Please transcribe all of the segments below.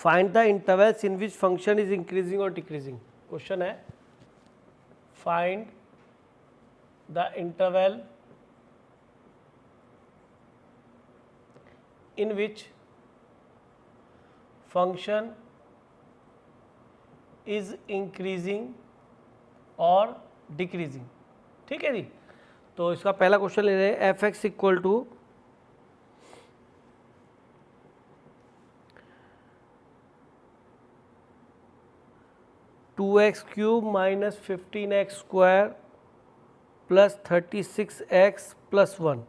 Find the intervals in which function is increasing और decreasing. Question है find the interval in which function is increasing और decreasing. ठीक है जी। तो इसका पहला क्वेश्चन ले रहे हैं f x equal to 2x³ minus 15x² plus 36x plus 1।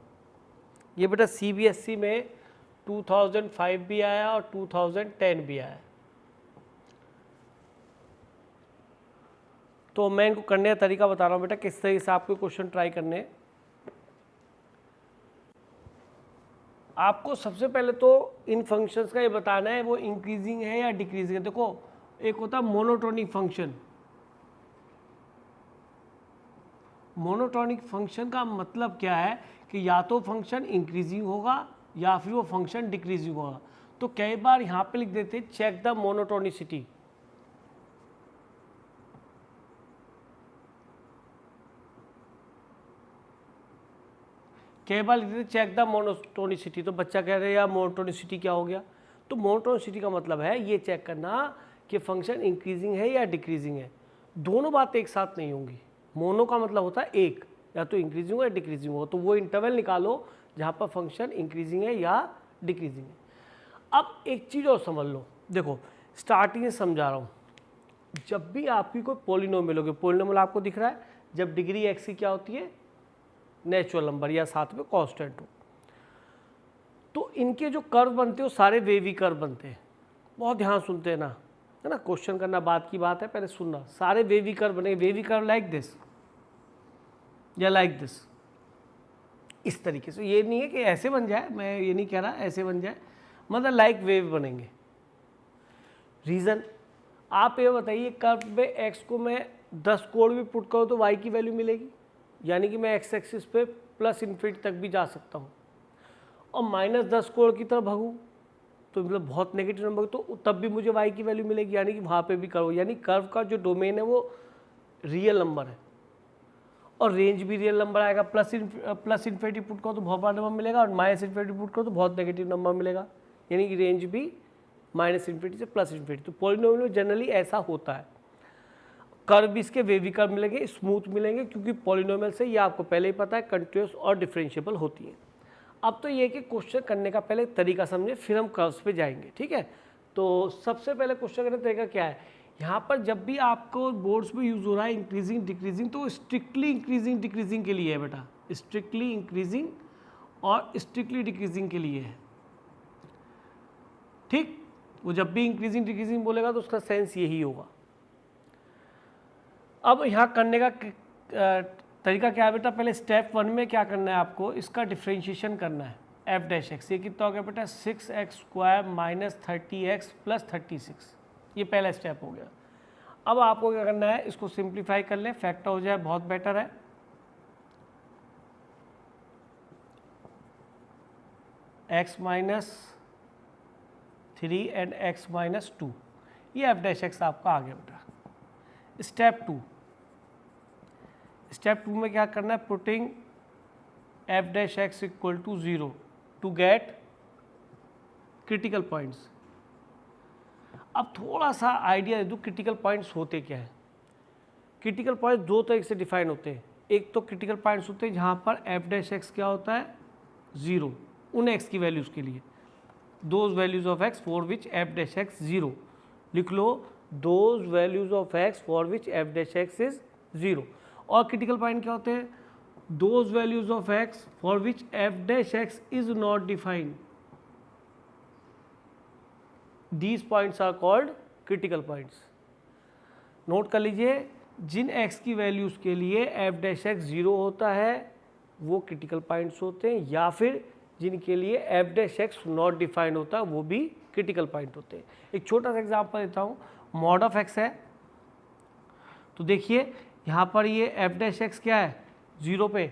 ये बेटा CBSE में 2005 भी आया और 2010 भी आया। तो मैं इनको करने का तरीका बता रहा हूँ बेटा, किस तरीके से आपको क्वेश्चन ट्राई करने। आपको सबसे पहले तो इन फंक्शंस का ये बताना है वो इंक्रीजिंग है या डिक्रीजिंग है। देखो एक होता है मोनोटोनिक फंक्शन। मोनोटोनिक फंक्शन का मतलब क्या है कि या तो फंक्शन इंक्रीजिंग होगा या फिर वो फंक्शन डिक्रीजिंग होगा। तो कई बार यहाँ पे लिख देते हैं चेक द मोनोटोनिसिटी। कई बार लिख देते चेक द मोनोटोनिसिटी। तो बच्चा कह रहे हैं यार मोनोटोनिसिटी क्या हो गया। तो मोनोटोनिसिटी का मतलब है ये चेक करना कि फंक्शन इंक्रीजिंग है या डिक्रीजिंग है। दोनों बातें एक साथ नहीं होंगी। मोनो का मतलब होता है एक, या तो इंक्रीजिंग हो या डिक्रीजिंग हो। तो वो इंटरवल निकालो जहाँ पर फंक्शन इंक्रीजिंग है या डिक्रीजिंग है। अब एक चीज़ और समझ लो, देखो स्टार्टिंग में समझा रहा हूँ। जब भी आपकी कोई पॉलिनोमियल होगी, पॉलिनोमियल आपको दिख रहा है जब डिग्री एक्स की क्या होती है नेचुरल नंबर या साथ में कांस्टेंट हो, तो इनके जो कर्व बनते हैं वो सारे वेवी कर्व बनते हैं। बहुत ध्यान सुनते हैं ना, है ना। क्वेश्चन करना बात की बात है, पहले सुनना। सारे वेवी कर्व बनेंगे। वेवी कर्व लाइक दिस या लाइक दिस, इस तरीके से। ये नहीं है कि ऐसे बन जाए, मैं ये नहीं कह रहा ऐसे बन जाए, मतलब लाइक वेव बनेंगे। रीज़न आप ये बताइए, कर्व में एक्स को मैं 10 कोण भी पुट करूँ तो वाई की वैल्यू मिलेगी, यानी कि मैं एक्स एक्सिस पे प्लस इन्फिनिटी तक भी जा सकता हूँ। और -10 कोण की तरफ भागूँ तो मतलब बहुत नेगेटिव नंबर, तो तब भी मुझे वाई की वैल्यू मिलेगी, यानी कि वहाँ पे भी कर्व, यानी कर्व का जो डोमेन है वो रियल नंबर है। और रेंज भी रियल नंबर आएगा। प्लस इन्फिनिटी पुट करो तो बहुत बड़ा नंबर मिलेगा, और माइनस इन्फिनिटी पुट करो तो बहुत नेगेटिव नंबर मिलेगा, यानी कि रेंज भी माइनस इन्फिनिटी से प्लस इन्फिनिटी। तो पॉलिनोमियल में जनरली ऐसा होता है। कर्व भी इसके वेवी कर्व मिलेंगे, स्मूथ मिलेंगे, क्योंकि पॉलिनोमियल से ये आपको पहले ही पता है कंटिन्यूअस और डिफरेंशिएबल होती है। अब तो ये कि क्वेश्चन करने का पहले तरीका समझे, फिर हम कर्व्स पे जाएंगे। ठीक है। तो सबसे पहले क्वेश्चन करने का तरीका क्या है, यहाँ पर जब भी आपको बोर्ड्स में यूज़ हो रहा है इंक्रीजिंग डिक्रीजिंग, तो स्ट्रिक्टली इंक्रीजिंग डिक्रीजिंग के लिए है बेटा। स्ट्रिक्टली इंक्रीजिंग और स्ट्रिक्टली डिक्रीजिंग के लिए है। ठीक, वो जब भी इंक्रीजिंग डिक्रीजिंग बोलेगा तो उसका सेंस यही होगा। अब यहाँ करने का तरीका क्या है बेटा, पहले स्टेप 1 में क्या करना है आपको, इसका डिफ्रेंशिएशन करना है। एफ डैश एक्स ये कितना हो गया बेटा 6x² माइनस 30x प्लस 36, ये पहला स्टेप हो गया। अब आपको क्या करना है, इसको सिंप्लीफाई कर लें, फैक्टर हो जाए बहुत बेटर है। x minus 3 and x minus 2, ये एफ डैश एक्स आपका आ गया बेटा। स्टेप 2 में क्या करना है, putting f dash x equal to 0 to get critical points. अब थोड़ा सा आइडिया दे दूँ क्रिटिकल पॉइंट्स होते क्या है। क्रिटिकल पॉइंट्स दो तरीके से डिफाइन होते हैं। एक तो क्रिटिकल पॉइंट्स होते हैं जहाँ पर एफ डैश एक्स क्या होता है 0, उन एक्स की वैल्यूज़ के लिए, those values of x for which f dash x 0, लिख लो those values of x for which f dash x is 0। और क्रिटिकल पॉइंट क्या होते हैं, those values of x for which f dash x is not defined, these points are called critical points. Note कर लीजिए, जिन x की values के लिए F dash x 0 होता है वो क्रिटिकल पॉइंट्स होते हैं, या फिर जिनके लिए F dash x not defined होता है वो भी क्रिटिकल पॉइंट होते हैं। एक छोटा सा एग्जांपल देता हूँ, मॉड ऑफ एक्स है, तो देखिए यहाँ पर ये एफ डैश एक्स क्या है 0 पे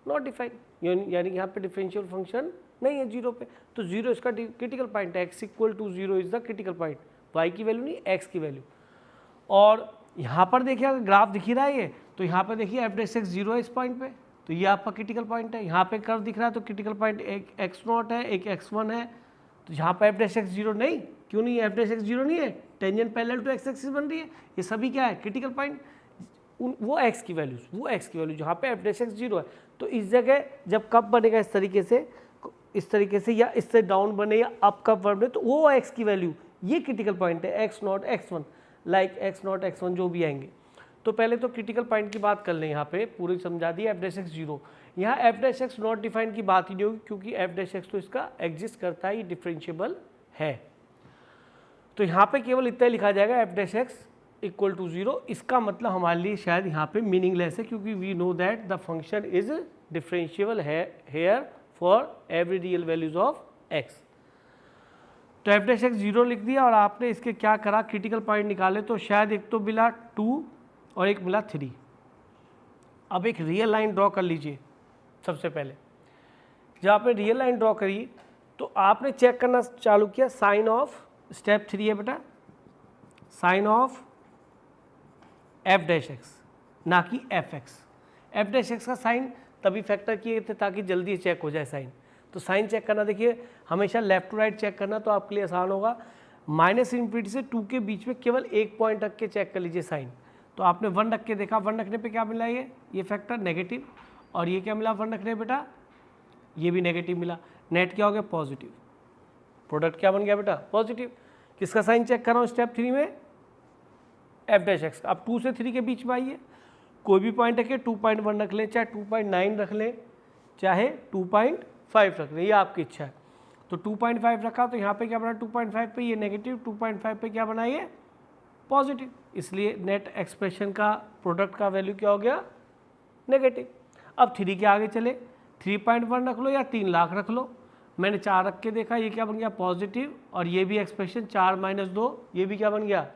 नॉट डिफाइंड, यानी कि यहाँ पे डिफरेंशियल फंक्शन नहीं है 0 पे, तो 0 इसका क्रिटिकल पॉइंट है। X equal to 0 is the critical point. y की वैल्यू नहीं, x की वैल्यू। और यहाँ पर देखिए अगर ग्राफ दिख ही रहा है ये, तो यहाँ पर देखिए एफ डैश एक्स 0 है इस पॉइंट पे, तो ये आपका क्रिटिकल पॉइंट है। यहाँ पे कर्व दिख रहा है तो क्रिटिकल पॉइंट एक x0 है, एक x1 है, तो यहाँ पर एफ डैश एक्स 0 नहीं, क्यों नहीं है? एफ डैश एक्स 0 नहीं है, tangent parallel to x axis बन रही है, ये सभी क्या है? Critical point. वो x की वैल्यू जहाँ पे एफ डैश एक्स 0 है। तो इस जगह जब कब बनेगा इस तरीके से या इससे डाउन बने या अप कब बने, तो वो x की वैल्यू, ये क्रिटिकल पॉइंट है, x0 x1, like x0 x1 जो भी आएंगे। तो पहले तो क्रिटिकल पॉइंट की बात कर लें, यहाँ पे पूरी समझा दी एफ डैश एक्स 0। यहाँ F dash x not defined की बात ही नहीं होगी, क्योंकि एफ डैश एक्स तो इसका एग्जिस्ट करता है, ये डिफरेंशिएबल है। तो यहाँ पे केवल इतना लिखा जाएगा f dash x equal to 0। इसका मतलब हमारे लिए शायद यहाँ पे मीनिंगलेस है, क्योंकि we know that the function is differentiable है here for every real values of x. तो एफ डैश एक्स 0 लिख दिया, और आपने इसके क्या करा, क्रिटिकल पॉइंट निकाले, तो शायद एक तो मिला 2 और एक मिला 3। अब एक रियल लाइन ड्रॉ कर लीजिए। सबसे पहले जब आपने रियल लाइन ड्रॉ करी, तो आपने चेक करना चालू किया साइन ऑफ, स्टेप 3 है बेटा, sign of f dash x, ना कि f x. F dash x का साइन तभी फैक्टर किए थे ताकि जल्दी चेक हो जाए साइन। तो साइन चेक करना, देखिए हमेशा लेफ्ट टू राइट चेक करना, तो आपके लिए आसान होगा। -∞ से 2 के बीच में केवल एक पॉइंट रख के चेक कर लीजिए साइन। तो आपने 1 रख के देखा, 1 रखने पे क्या मिला, ये फैक्टर नेगेटिव, और ये क्या मिला 1 रखने बेटा, ये भी नेगेटिव मिला। नेट क्या हो गया, पॉजिटिव। प्रोडक्ट क्या बन गया बेटा, पॉजिटिव। किसका साइन चेक कर रहा हूँ स्टेप 3 में, एफ डैश एक्स का। अब 2 से 3 के बीच में आइए, कोई भी पॉइंट रखिए, 2.1 रख लें, चाहे 2.9 रख लें, चाहे 2.5 रख लें, ये आपकी इच्छा है। तो 2.5 रखा, तो यहाँ पे क्या बना, 2.5 पे ये नेगेटिव, 2.5 पे क्या बना, ये पॉजिटिव। इसलिए नेट एक्सप्रेशन का प्रोडक्ट का वैल्यू क्या हो गया, नेगेटिव। अब 3 के आगे चले, 3.1 रख लो या 3 लाख रख लो। मैंने 4 रख के देखा, ये क्या बन गया, पॉजिटिव, और ये भी एक्सप्रेशन 4 - 2, ये भी क्या बन गया,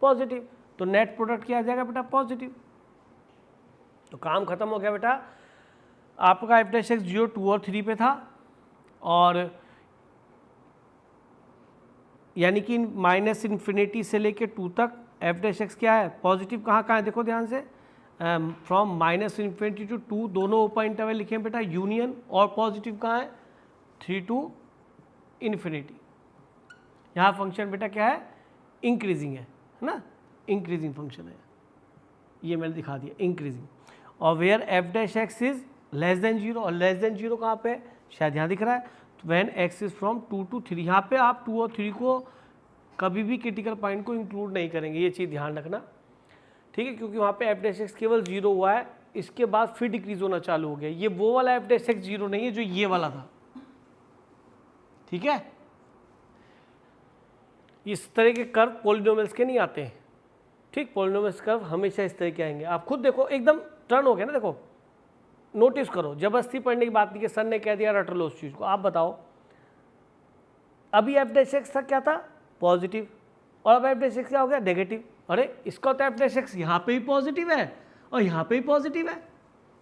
पॉजिटिव। तो नेट प्रोडक्ट क्या आ जाएगा बेटा, पॉजिटिव। तो काम खत्म हो गया बेटा। आपका एफ डैश एक्स 0, 2 और 3 पे था, और यानी कि -∞ से लेके 2 तक एफ डैश एक्स क्या है, पॉजिटिव। कहाँ है, देखो ध्यान से, फ्रॉम -∞ टू 2, दोनों ओपन इंटरवल लिखे बेटा, यूनियन। और पॉजिटिव कहाँ है, 3 to ∞। यहाँ फंक्शन बेटा क्या है, इंक्रीजिंग है ना, इंक्रीजिंग फंक्शन है, ये मैंने दिखा दिया, इंक्रीजिंग। और where f dash x is less than 0, और लेस देन 0 कहाँ पे, शायद यहाँ दिख रहा है, तो when x is from 2 to 3। यहाँ पे आप 2 और 3 को कभी भी क्रिटिकल पॉइंट को इंक्लूड नहीं करेंगे, ये चीज़ ध्यान रखना, ठीक है, क्योंकि वहाँ पे एफ डैश एक्स केवल 0 हुआ है, इसके बाद फिर डिक्रीज होना चालू हो गया। ये वो वाला एफ डैश एक्स 0 नहीं है जो ये वाला था, ठीक है। इस तरह के कर्व पॉलिनोमियल्स के नहीं आते हैं, ठीक, पॉलिनोमियल्स कर्व हमेशा इस तरह के आएंगे। आप खुद देखो, एकदम टर्न हो गया ना, देखो नोटिस करो, जबरदस्ती पढ़ने की बात नहीं कि सर ने कह दिया रट लो उस चीज़ को। आप बताओ, अभी एफ डैश एक्स था क्या था, पॉजिटिव, और अब एफ डैश एक्स क्या हो गया, नेगेटिव। अरे इसका तो एफ डैश एक्स यहाँ पे भी पॉजिटिव है और यहाँ पे भी पॉजिटिव है,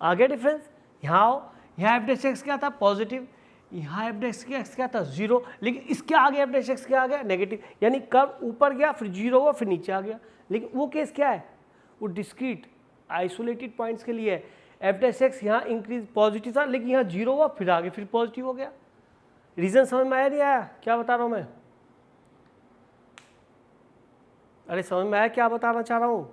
आ गया डिफरेंस। यहाँ आओ, यहाँ एफ डैश एक्स क्या था, पॉजिटिव, यहाँ एफ डैश एक्स क्या था, 0, लेकिन इसके आगे एफ डैश एक्स क्या आ गया, नेगेटिव। यानी कर्व ऊपर गया, फिर 0 हुआ, फिर नीचे आ गया। लेकिन वो केस क्या है, वो डिस्क्रीट आइसोलेटेड पॉइंट्स के लिए है। एफ डैश एक्स यहाँ इंक्रीज पॉजिटिव था, लेकिन यहाँ 0 हुआ, फिर आगे फिर पॉजिटिव हो गया। रीजन समझ में आया नहीं आया, क्या बता रहा हूँ मैं, अरे समझ में आया क्या बताना चाह रहा हूँ।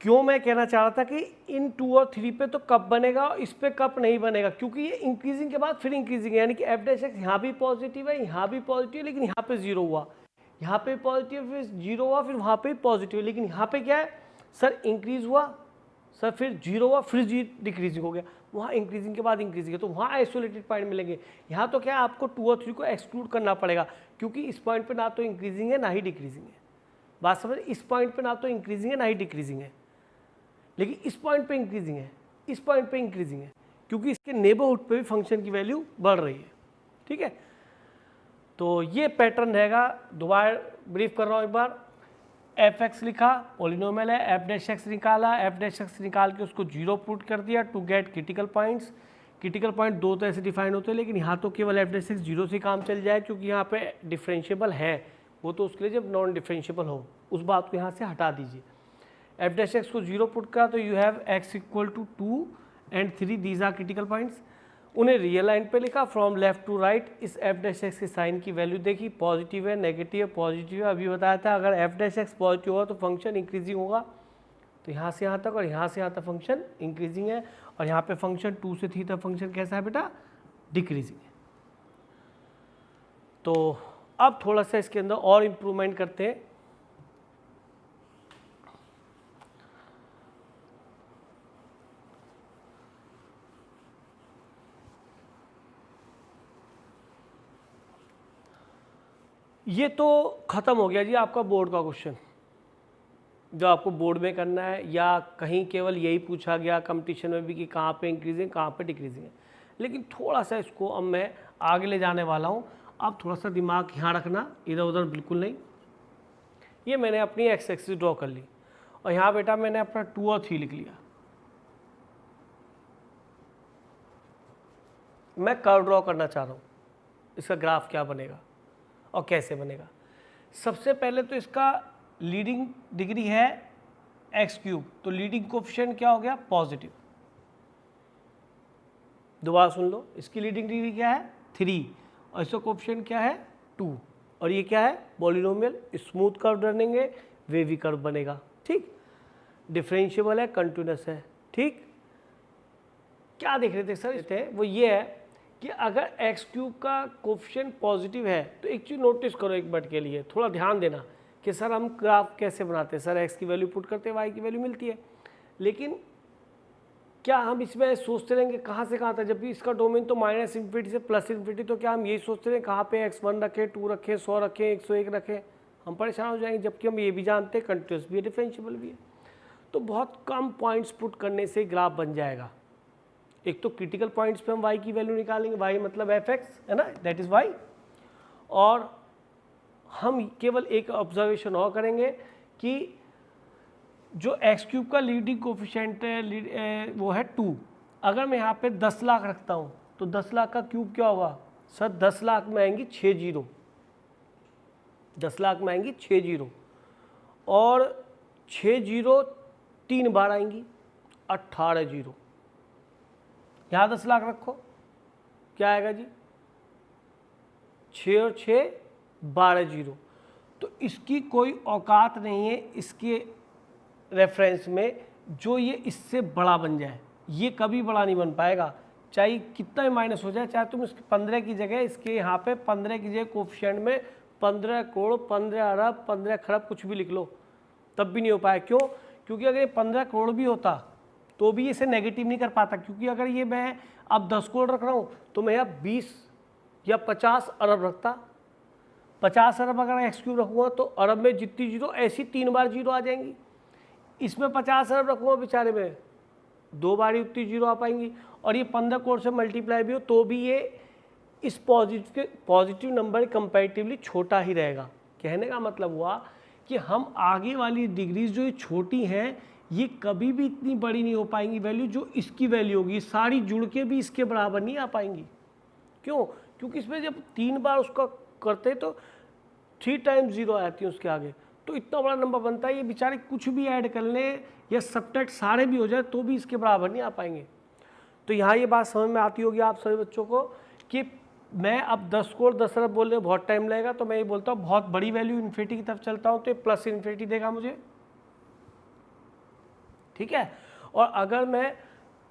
क्यों मैं कहना चाह रहा था कि इन 2 और 3 पे तो कप बनेगा और इस पे कप नहीं बनेगा, क्योंकि ये इंक्रीजिंग के बाद फिर इंक्रीजिंग है। यानी कि एफ डैश एक्स यहाँ भी पॉजिटिव है, यहाँ भी पॉजिटिव है, लेकिन यहाँ पे 0 हुआ, यहाँ पे पॉजिटिव, फिर 0 हुआ, फिर वहाँ पे पॉजिटिव, लेकिन यहाँ पे क्या है सर, इंक्रीज हुआ सर, फिर 0 हुआ, फिर डिक्रीजिंग हो गया। वहाँ इंक्रीजिंग के बाद इंक्रीजिंग है, तो वहाँ आइसोलेटेड पॉइंट मिलेंगे। यहाँ तो क्या है, आपको 2 और 3 को एक्सक्लूड करना पड़ेगा, क्योंकि इस पॉइंट पे ना तो इंक्रीजिंग है ना ही डिक्रीजिंग है। बात समझ, इस पॉइंट पे ना तो इंक्रीजिंग है ना ही डिक्रीजिंग है, लेकिन इस पॉइंट पे इंक्रीजिंग है, इस पॉइंट पे इंक्रीजिंग है, क्योंकि इसके नेबरहुड पे भी फंक्शन की वैल्यू बढ़ रही है, ठीक है। तो ये पैटर्न रहेगा। दोबारा ब्रीफ कर रहा हूँ एक बार, एफ एक्स लिखा, पॉलिनोमियल है, एफ डैश एक्स निकाला, एफ डैश एक्स निकाल के उसको 0 पुट कर दिया to get critical points. Critical point दो तो ऐसे डिफाइन होते हैं, लेकिन यहाँ तो केवल एफ डैश एक्स जीरो से काम चल जाए, क्योंकि यहाँ पे डिफरेंशिएबल है, वो तो उसके लिए जब नॉन डिफरेंशिएबल हो, उस बात को यहाँ से हटा दीजिए। एफ डैश एक्स को जीरो पुट करा तो you have x equal to 2 and 3, these are critical points. उन्हें रियल लाइन पे लिखा फ्रॉम लेफ्ट टू राइट। इस एफ डैश एक्स के साइन की वैल्यू देखी, पॉजिटिव है, नेगेटिव है, पॉजिटिव है। अभी बताया था अगर एफ डैश एक्स पॉजिटिव होगा तो फंक्शन इंक्रीजिंग होगा, तो यहाँ से यहाँ तक और यहाँ से यहाँ तक फंक्शन इंक्रीजिंग है, और यहाँ पे फंक्शन 2 से 3 तक फंक्शन कैसा है बेटा, डिक्रीजिंग है। तो अब थोड़ा सा इसके अंदर और इम्प्रूवमेंट करते हैं। ये तो ख़त्म हो गया जी आपका बोर्ड का क्वेश्चन, जो आपको बोर्ड में करना है, या कहीं केवल यही पूछा गया कंपटीशन में भी कि कहाँ पे इंक्रीजिंग कहाँ पे डिक्रीजिंग है। लेकिन थोड़ा सा इसको अब मैं आगे ले जाने वाला हूँ, आप थोड़ा सा दिमाग यहाँ रखना, इधर उधर बिल्कुल नहीं। ये मैंने अपनी एक्स एक्सिस ड्रॉ कर ली, और यहाँ बेटा मैंने अपना 2 और 3 लिख लिया। मैं कर्व ड्रॉ करना चाह रहा हूँ, इसका ग्राफ क्या बनेगा और कैसे बनेगा। सबसे पहले तो इसका लीडिंग डिग्री है एक्स क्यूब, तो लीडिंग कोफिशिएंट क्या हो गया, पॉजिटिव। दोबारा सुन लो, इसकी लीडिंग डिग्री क्या है, 3, और इसका कोफिशिएंट क्या है, 2, और ये क्या है, पॉलिनोमियल। स्मूथ कर्व बनेंगे, वेवी कर्व बनेगा, ठीक। डिफरेंशिएबल है, कंटिन्यूअस है, ठीक। क्या देख रहे थे सर, वो ये है कि अगर एक्स क्यूब का कोफिशिएंट पॉजिटिव है, तो एक चीज़ नोटिस करो एक मिनट के लिए, थोड़ा ध्यान देना कि सर हम ग्राफ कैसे बनाते हैं। सर एक्स की वैल्यू पुट करते हैं, वाई की वैल्यू मिलती है, लेकिन क्या हम इसमें सोचते रहेंगे कहाँ से कहाँ तक, जबकि इसका डोमेन तो माइनस इन्फिनिटी से प्लस इन्फिनिटी, तो क्या हम यही सोचते रहें कहाँ पे x1 रखें, 2 रखें, 100 रखें, 101 रखें, हम परेशान हो जाएंगे। जबकि हम ये भी जानते हैं कंटिन्यूअस भी है, डिफरेंशिएबल भी है। तो बहुत कम पॉइंट्स पुट करने से ग्राफ बन जाएगा। एक तो क्रिटिकल पॉइंट्स पे हम y की वैल्यू निकालेंगे, y मतलब fx है ना, दैट इज़ y। और हम केवल एक ऑब्जर्वेशन और करेंगे कि जो एक्स क्यूब का लीडिंग कोफिशिएंट है वो है 2। अगर मैं यहाँ पे 10 लाख रखता हूँ तो 10 लाख का क्यूब क्या होगा सर, 10 लाख में आएंगी 6 जीरो, 10 लाख में आएंगी 6 जीरो, और 6 जीरो 3 बार आएंगी, 18 जीरो। यहाँ 10 लाख रखो, क्या आएगा जी, 6 और 6 12 जीरो। तो इसकी कोई औकात नहीं है इसके रेफरेंस में जो ये इससे बड़ा बन जाए, ये कभी बड़ा नहीं बन पाएगा, चाहे कितना ही माइनस हो जाए। चाहे तुम इसके 15 की जगह, इसके यहाँ पे 15 की जगह कोफिशिएंट में 15 करोड़, 15 अरब, 15 खरब कुछ भी लिख लो, तब भी नहीं हो पाया। क्यों? क्योंकि अगर ये 15 करोड़ भी होता तो भी इसे नेगेटिव नहीं कर पाता, क्योंकि अगर ये मैं अब 10 करोड़ रख रहा हूँ तो मैं अब 20 या 50 अरब रखता। 50 अरब अगर एक्स क्यूब रखूँगा तो अरब में जितनी जीरो, ऐसी 3 बार जीरो आ जाएंगी। इसमें 50 अरब रखूँगा बेचारे में 2 बार ही उतनी जीरो आ पाएंगी, और ये 15 करोड़ से मल्टीप्लाई भी हो तो भी ये इस पॉजिटिव नंबर कंपैरेटिवली छोटा ही रहेगा। कहने का मतलब हुआ कि हम आगे वाली डिग्रीज जो ये छोटी हैं ये कभी भी इतनी बड़ी नहीं हो पाएंगी वैल्यू जो इसकी वैल्यू होगी, सारी जुड़ के भी इसके बराबर नहीं आ पाएंगी। क्यों? क्योंकि इसमें जब 3 बार उसका करते तो 3 टाइम्स जीरो आती है उसके आगे, तो इतना बड़ा नंबर बनता है। ये बेचारे कुछ भी ऐड कर लें या सब्ट्रैक्ट सारे भी हो जाए तो भी इसके बराबर नहीं आ पाएंगे। तो यहाँ ये बात समझ में आती होगी आप सभी बच्चों को कि मैं अब 10 करोड़ 10 अरब बोलने में बहुत टाइम लगेगा, तो मैं ये बोलता हूँ बहुत बड़ी वैल्यू इन्फिनिटी की तरफ चलता हूँ तो ये प्लस इन्फिनिटी देगा मुझे, ठीक है। और अगर मैं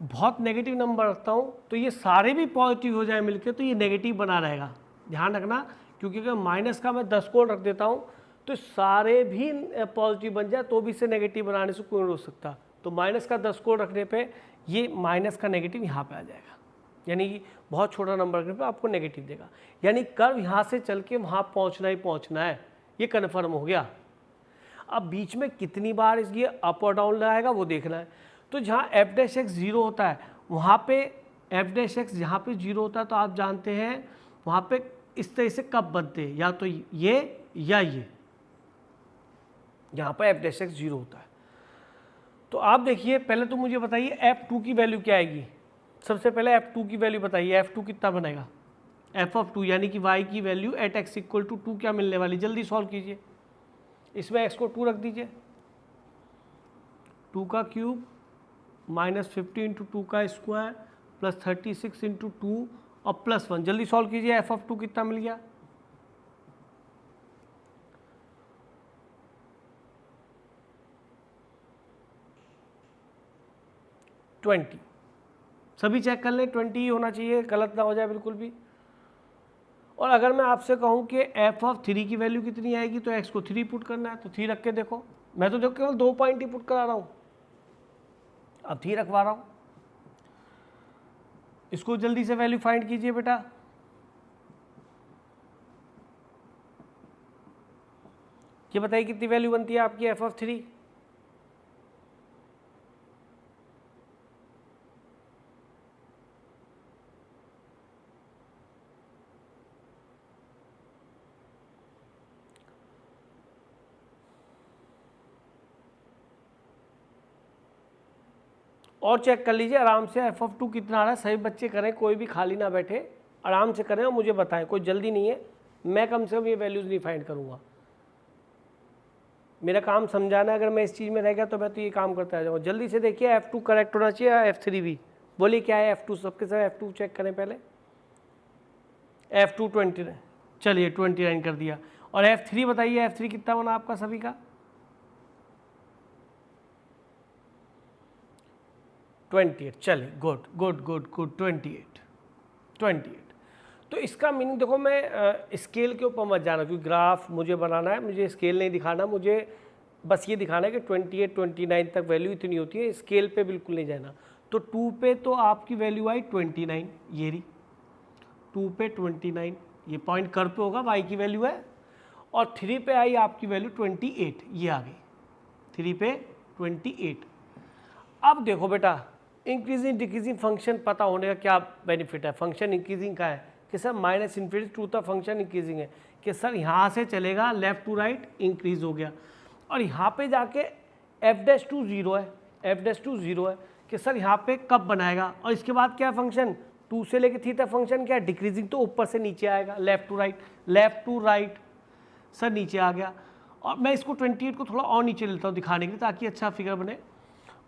बहुत नेगेटिव नंबर रखता हूँ तो ये सारे भी पॉजिटिव हो जाए मिलके तो ये नेगेटिव बना रहेगा, ध्यान रखना। क्योंकि अगर माइनस का मैं 10 करोड़ रख देता हूँ तो सारे भी पॉजिटिव बन जाए तो भी इसे नेगेटिव बनाने से कोई नहीं रोक सकता। तो माइनस का 10 करोड़ रखने पे ये माइनस का नेगेटिव यहाँ पे आ जाएगा, यानी कि बहुत छोटा नंबर रखने पे आपको नेगेटिव देगा। यानी कर्व यहाँ से चल के वहाँ पहुँचना ही पहुँचना है, ये कन्फर्म हो गया। अब बीच में कितनी बार ये अप और डाउन लगाएगा वो देखना है। तो जहाँ एफ डैश एक्स जीरो होता है वहाँ पे एफ डैश एक्स जहाँ पे जीरो होता है तो आप जानते हैं वहाँ पे इस तरह से कब बनते हैं, या तो ये या ये, यहाँ पर एफ डैश एक्स जीरो होता है। तो आप देखिए पहले तो मुझे बताइए F2 की वैल्यू क्या आएगी, सबसे पहले f2 की वैल्यू बताइए, f2 कितना बनेगा, f ऑफ 2 यानी कि y की value at x equal to 2 क्या मिलने वाली, जल्दी सॉल्व कीजिए। इसमें x को 2 रख दीजिए, 2 का क्यूब माइनस 50 इंटू 2 का स्क्वायर प्लस 36 इंटू 2 और प्लस 1, जल्दी सॉल्व कीजिए। f ऑफ 2 कितना मिल गया, ट्वेंटी। सभी चेक कर लें, 20 ही होना चाहिए, गलत ना हो जाए बिल्कुल भी। और अगर मैं आपसे कहूं कि f ऑफ 3 की वैल्यू कितनी आएगी तो x को 3 पुट करना है, तो 3 रख के देखो। मैं तो देखो केवल 2 पॉइंट ही पुट करा रहा हूं, अब 3 रखवा रहा हूं। इसको जल्दी से वैल्यू फाइंड कीजिए बेटा। ये बताइए कितनी वैल्यू बनती है आपकी f ऑफ 3। और चेक कर लीजिए आराम से f ऑफ 2 कितना आ रहा है। सभी बच्चे करें, कोई भी खाली ना बैठे, आराम से करें और मुझे बताएं, कोई जल्दी नहीं है। मैं कम से कम ये वैल्यूज़ नहीं फाइंड करूँगा, मेरा काम समझाना है। अगर मैं इस चीज़ में रह गया तो मैं तो ये काम करता आ जाऊँगा। जल्दी से देखिए f2 करेक्ट होना चाहिए या f3 भी, बोलिए क्या है f2, सबके सब f2 चेक करें पहले। f2 29, चलिए 29 कर दिया। और f3 बताइए, f3 कितना बना आपका सभी का, 28। चलिए गुड गुड गुड गुड, 28। तो इसका मीनिंग देखो, मैं स्केल के ऊपर मत जाना, क्योंकि ग्राफ मुझे बनाना है, मुझे स्केल नहीं दिखाना, मुझे बस ये दिखाना है कि 28 29 तक वैल्यू इतनी होती है, स्केल पे बिल्कुल नहीं जाना। तो 2 पे तो आपकी वैल्यू आई 29, ये रही 2 पे 29, ये पॉइंट कर पे होगा, y की वैल्यू है। और 3 पे आई आपकी वैल्यू 28, ये आ गई 3 पे 28। अब देखो बेटा, इंक्रीजिंग डिक्रीजिंग फंक्शन पता होने का क्या बेनिफिट है। फंक्शन इंक्रीजिंग का है कि सर माइनस इन्फिनिटी टू तक फंक्शन इंक्रीजिंग है, कि सर यहाँ से चलेगा लेफ्ट टू राइट इंक्रीज हो गया, और यहाँ पे जाके f'2 0 है, f'2 0 है, कि सर यहाँ पे कब बनाएगा। और इसके बाद क्या फंक्शन 2 से लेके 3 तक फंक्शन क्या डिक्रीजिंग, तो ऊपर से नीचे आएगा, लेफ्ट टू राइट सर नीचे आ गया। और मैं इसको 28 को थोड़ा और नीचे लेता हूँ दिखाने के लिए, ताकि अच्छा फिगर बने।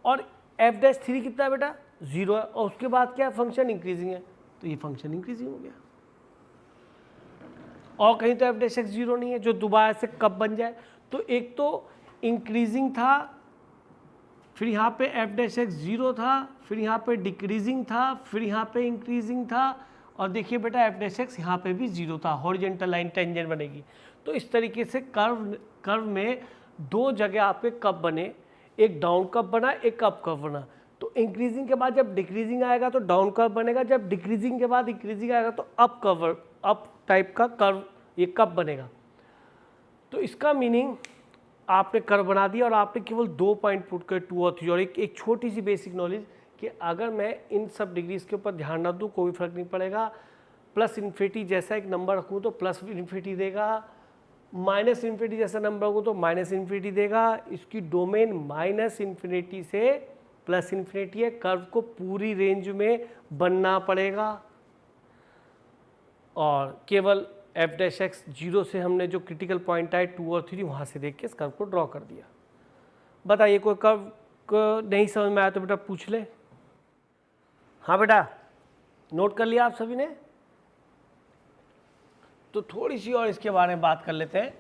और f'3 कितना है बेटा 0 है, और उसके बाद क्या फंक्शन इंक्रीजिंग है, तो ये फंक्शन इंक्रीजिंग हो गया। और कहीं तो f' 0 नहीं है जो दोबारा से कब बन जाए। तो एक तो इंक्रीजिंग था, फिर यहाँ पे f' 0 था, फिर यहाँ पे डिक्रीजिंग था, फिर यहाँ पे इंक्रीजिंग था, और देखिए बेटा f' यहाँ पे भी 0 था, हॉरिजॉन्टल लाइन टेंजेंट बनेगी। तो इस तरीके से कर्व में दो जगह आपके कब बने, एक डाउन कर्व बना, एक अप कर्व बना। तो इंक्रीजिंग के बाद जब डिक्रीजिंग आएगा तो डाउन कर्व बनेगा, जब डिक्रीजिंग के बाद इंक्रीजिंग आएगा तो अप टाइप का कर्व ये कब बनेगा। तो इसका मीनिंग आपने कर्व बना दिया, और आपने केवल 2 पॉइंट पुट कर 2 और 3, और एक छोटी सी बेसिक नॉलेज कि अगर मैं इन सब डिग्रीज के ऊपर ध्यान ना दूँ कोई फर्क नहीं पड़ेगा। प्लस इन्फिनिटी जैसा एक नंबर रखूँ तो प्लस इन्फिनिटी देगा, माइनस इन्फिनिटी जैसा नंबर हो तो माइनस इन्फिनिटी देगा। इसकी डोमेन माइनस इन्फिनिटी से प्लस इन्फिनिटी है, कर्व को पूरी रेंज में बनना पड़ेगा। और केवल f' 0 से हमने जो क्रिटिकल पॉइंट आए 2 और 3 वहाँ से देख के इस कर्व को ड्रॉ कर दिया। बताइए कोई कर्व को नहीं समझ में आया तो बेटा पूछ ले। हाँ बेटा नोट कर लिया आप सभी ने, तो थोड़ी सी और इसके बारे में बात कर लेते हैं।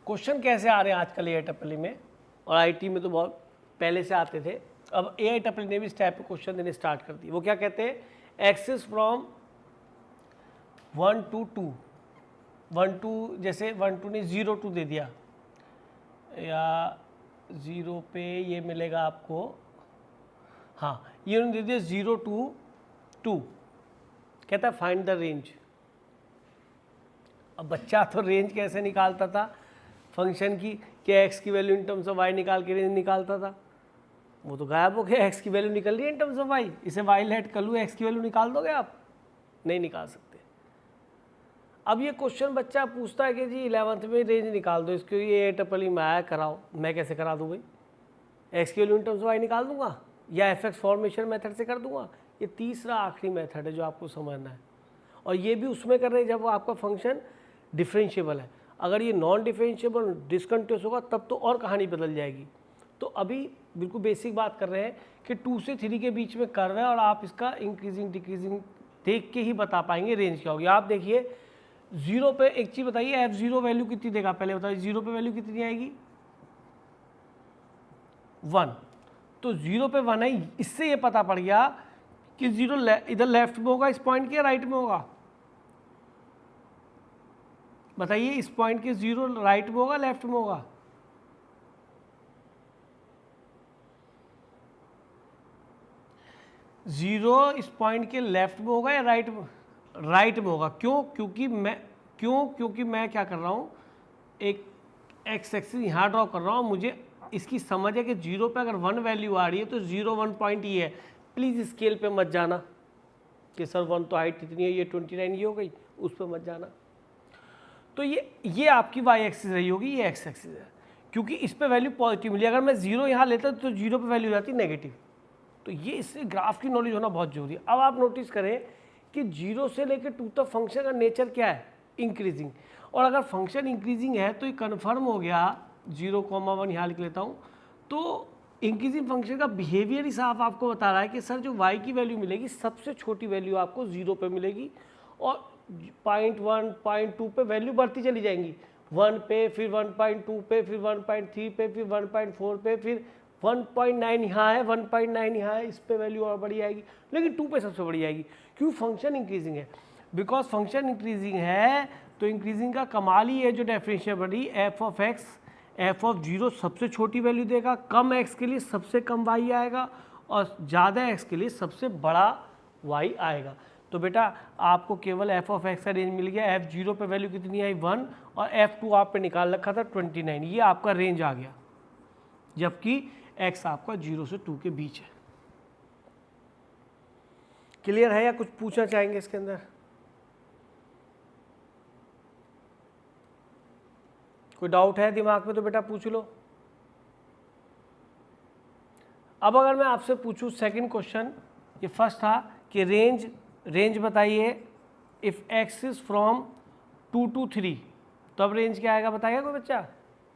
क्वेश्चन कैसे आ रहे हैं आजकल AIEEE में, और IT में तो बहुत पहले से आते थे। अब AIEEE ने भी इस टाइप के क्वेश्चन देने स्टार्ट कर दिए। वो क्या कहते हैं, एक्सिस फ्रॉम 1 to 2, 1 to जैसे 1 2 ने 0 2 दे दिया, या 0 पे ये मिलेगा आपको, हाँ ये उन्होंने दे दिया 0 to 2, कहता है फाइंड द रेंज। अब बच्चा तो रेंज कैसे निकालता था फंक्शन की, कि x की value in terms of y निकाल के रेंज निकालता था, वो तो गायब हो गया। x की वैल्यू निकल रही है इन टर्म्स ऑफ y, इसे y लेट कर लूँ, x की वैल्यू निकाल दोगे आप, नहीं निकाल सकते। अब ये क्वेश्चन बच्चा पूछता है कि जी 11th में रेंज निकाल दो इसको, ये AIEEE में आया कराओ, मैं कैसे करा दूँ भाई, एक्स की वैल्यू इन टर्म्स वाई निकाल दूंगा या एफ एक्स फॉर्मेशन मेथड से कर दूंगा। ये तीसरा आखिरी मेथड है जो आपको समझना है, और ये भी उसमें कर रहे हैं जब आपका फंक्शन डिफरेंशिएबल है। अगर ये नॉन डिफरेंशिएबल डिसकंटिन्यूअस होगा तब तो और कहानी बदल जाएगी। तो अभी बिल्कुल बेसिक बात कर रहे हैं कि 2 से 3 के बीच में कर्व है और आप इसका इंक्रीजिंग डिक्रीजिंग देख के ही बता पाएंगे रेंज क्या होगी। आप देखिए 0 पे एक चीज़ बताइए, f0 वैल्यू कितनी देगा पहले बताइए, 0 पे वैल्यू कितनी आएगी 1, तो 0 पे 1 है। इससे ये पता पड़ गया कि 0 इधर लेफ्ट में होगा इस पॉइंट के, राइट में होगा बताइए, इस पॉइंट के 0 राइट में होगा लेफ्ट में होगा? 0 इस पॉइंट के लेफ्ट में होगा या राइट में? राइट में होगा। क्यों? क्योंकि मैं क्या कर रहा हूँ, एक एक्स एक्सिस यहाँ ड्रॉ कर रहा हूँ। मुझे इसकी समझ है कि 0 पे अगर 1 वैल्यू आ रही है तो 0 1 पॉइंट ये है। प्लीज़ स्केल पे मत जाना कि सर 1 तो हाइट इतनी है, ये 29 ये हो गई, उस पर मत जाना। तो ये आपकी वाई एक्सिस रही होगी, ये एक्स एक्सिस है, क्योंकि इस पे वैल्यू पॉजिटिव मिली। अगर मैं 0 यहाँ लेता तो 0 पे वैल्यू जाती नेगेटिव। तो ये इससे ग्राफ की नॉलेज होना बहुत जरूरी है। अब आप नोटिस करें कि 0 से लेकर 2 तक फंक्शन का नेचर क्या है, इंक्रीजिंग। और अगर फंक्शन इंक्रीजिंग है तो ये कन्फर्म हो गया, 0,1 यहाँ लिख लेता हूँ। तो इंक्रीजिंग फंक्शन का बिहेवियर ही साफ आपको बता रहा है कि सर जो y की वैल्यू मिलेगी सबसे छोटी वैल्यू आपको 0 पे मिलेगी, और 0.1 0.2 पे वैल्यू बढ़ती चली जाएंगी, 1 पे, फिर 1.2 पे, फिर 1.3 पे, फिर 1.4 पे, फिर 1.9 यहाँ है, 1.9 यहाँ है, इस पे वैल्यू और बढ़ी आएगी, लेकिन 2 पे सबसे बढ़ी आएगी क्योंकि फंक्शन इंक्रीजिंग है। बिकॉज फंक्शन इंक्रीजिंग है तो इंक्रीजिंग का कमाल ही है जो डेफिनेशन बड़ी, F of x F of 0 सबसे छोटी वैल्यू देगा, कम एक्स के लिए सबसे कम वाई आएगा और ज़्यादा एक्स के लिए सबसे बड़ा वाई आएगा। तो बेटा आपको केवल एफ ऑफ एक्स का रेंज मिल गया, एफ 0 पे वैल्यू कितनी आई 1 और एफ 2 आप पे निकाल रखा था 29, ये आपका रेंज आ गया, जबकि एक्स आपका 0 से 2 के बीच है। क्लियर है या कुछ पूछना चाहेंगे इसके अंदर? कोई डाउट है दिमाग में तो बेटा पूछ लो। अब अगर मैं आपसे पूछूं सेकंड क्वेश्चन, ये फर्स्ट था कि रेंज बताइए if x is from 2 to 3, तो अब रेंज क्या आएगा बताएगा कोई बच्चा?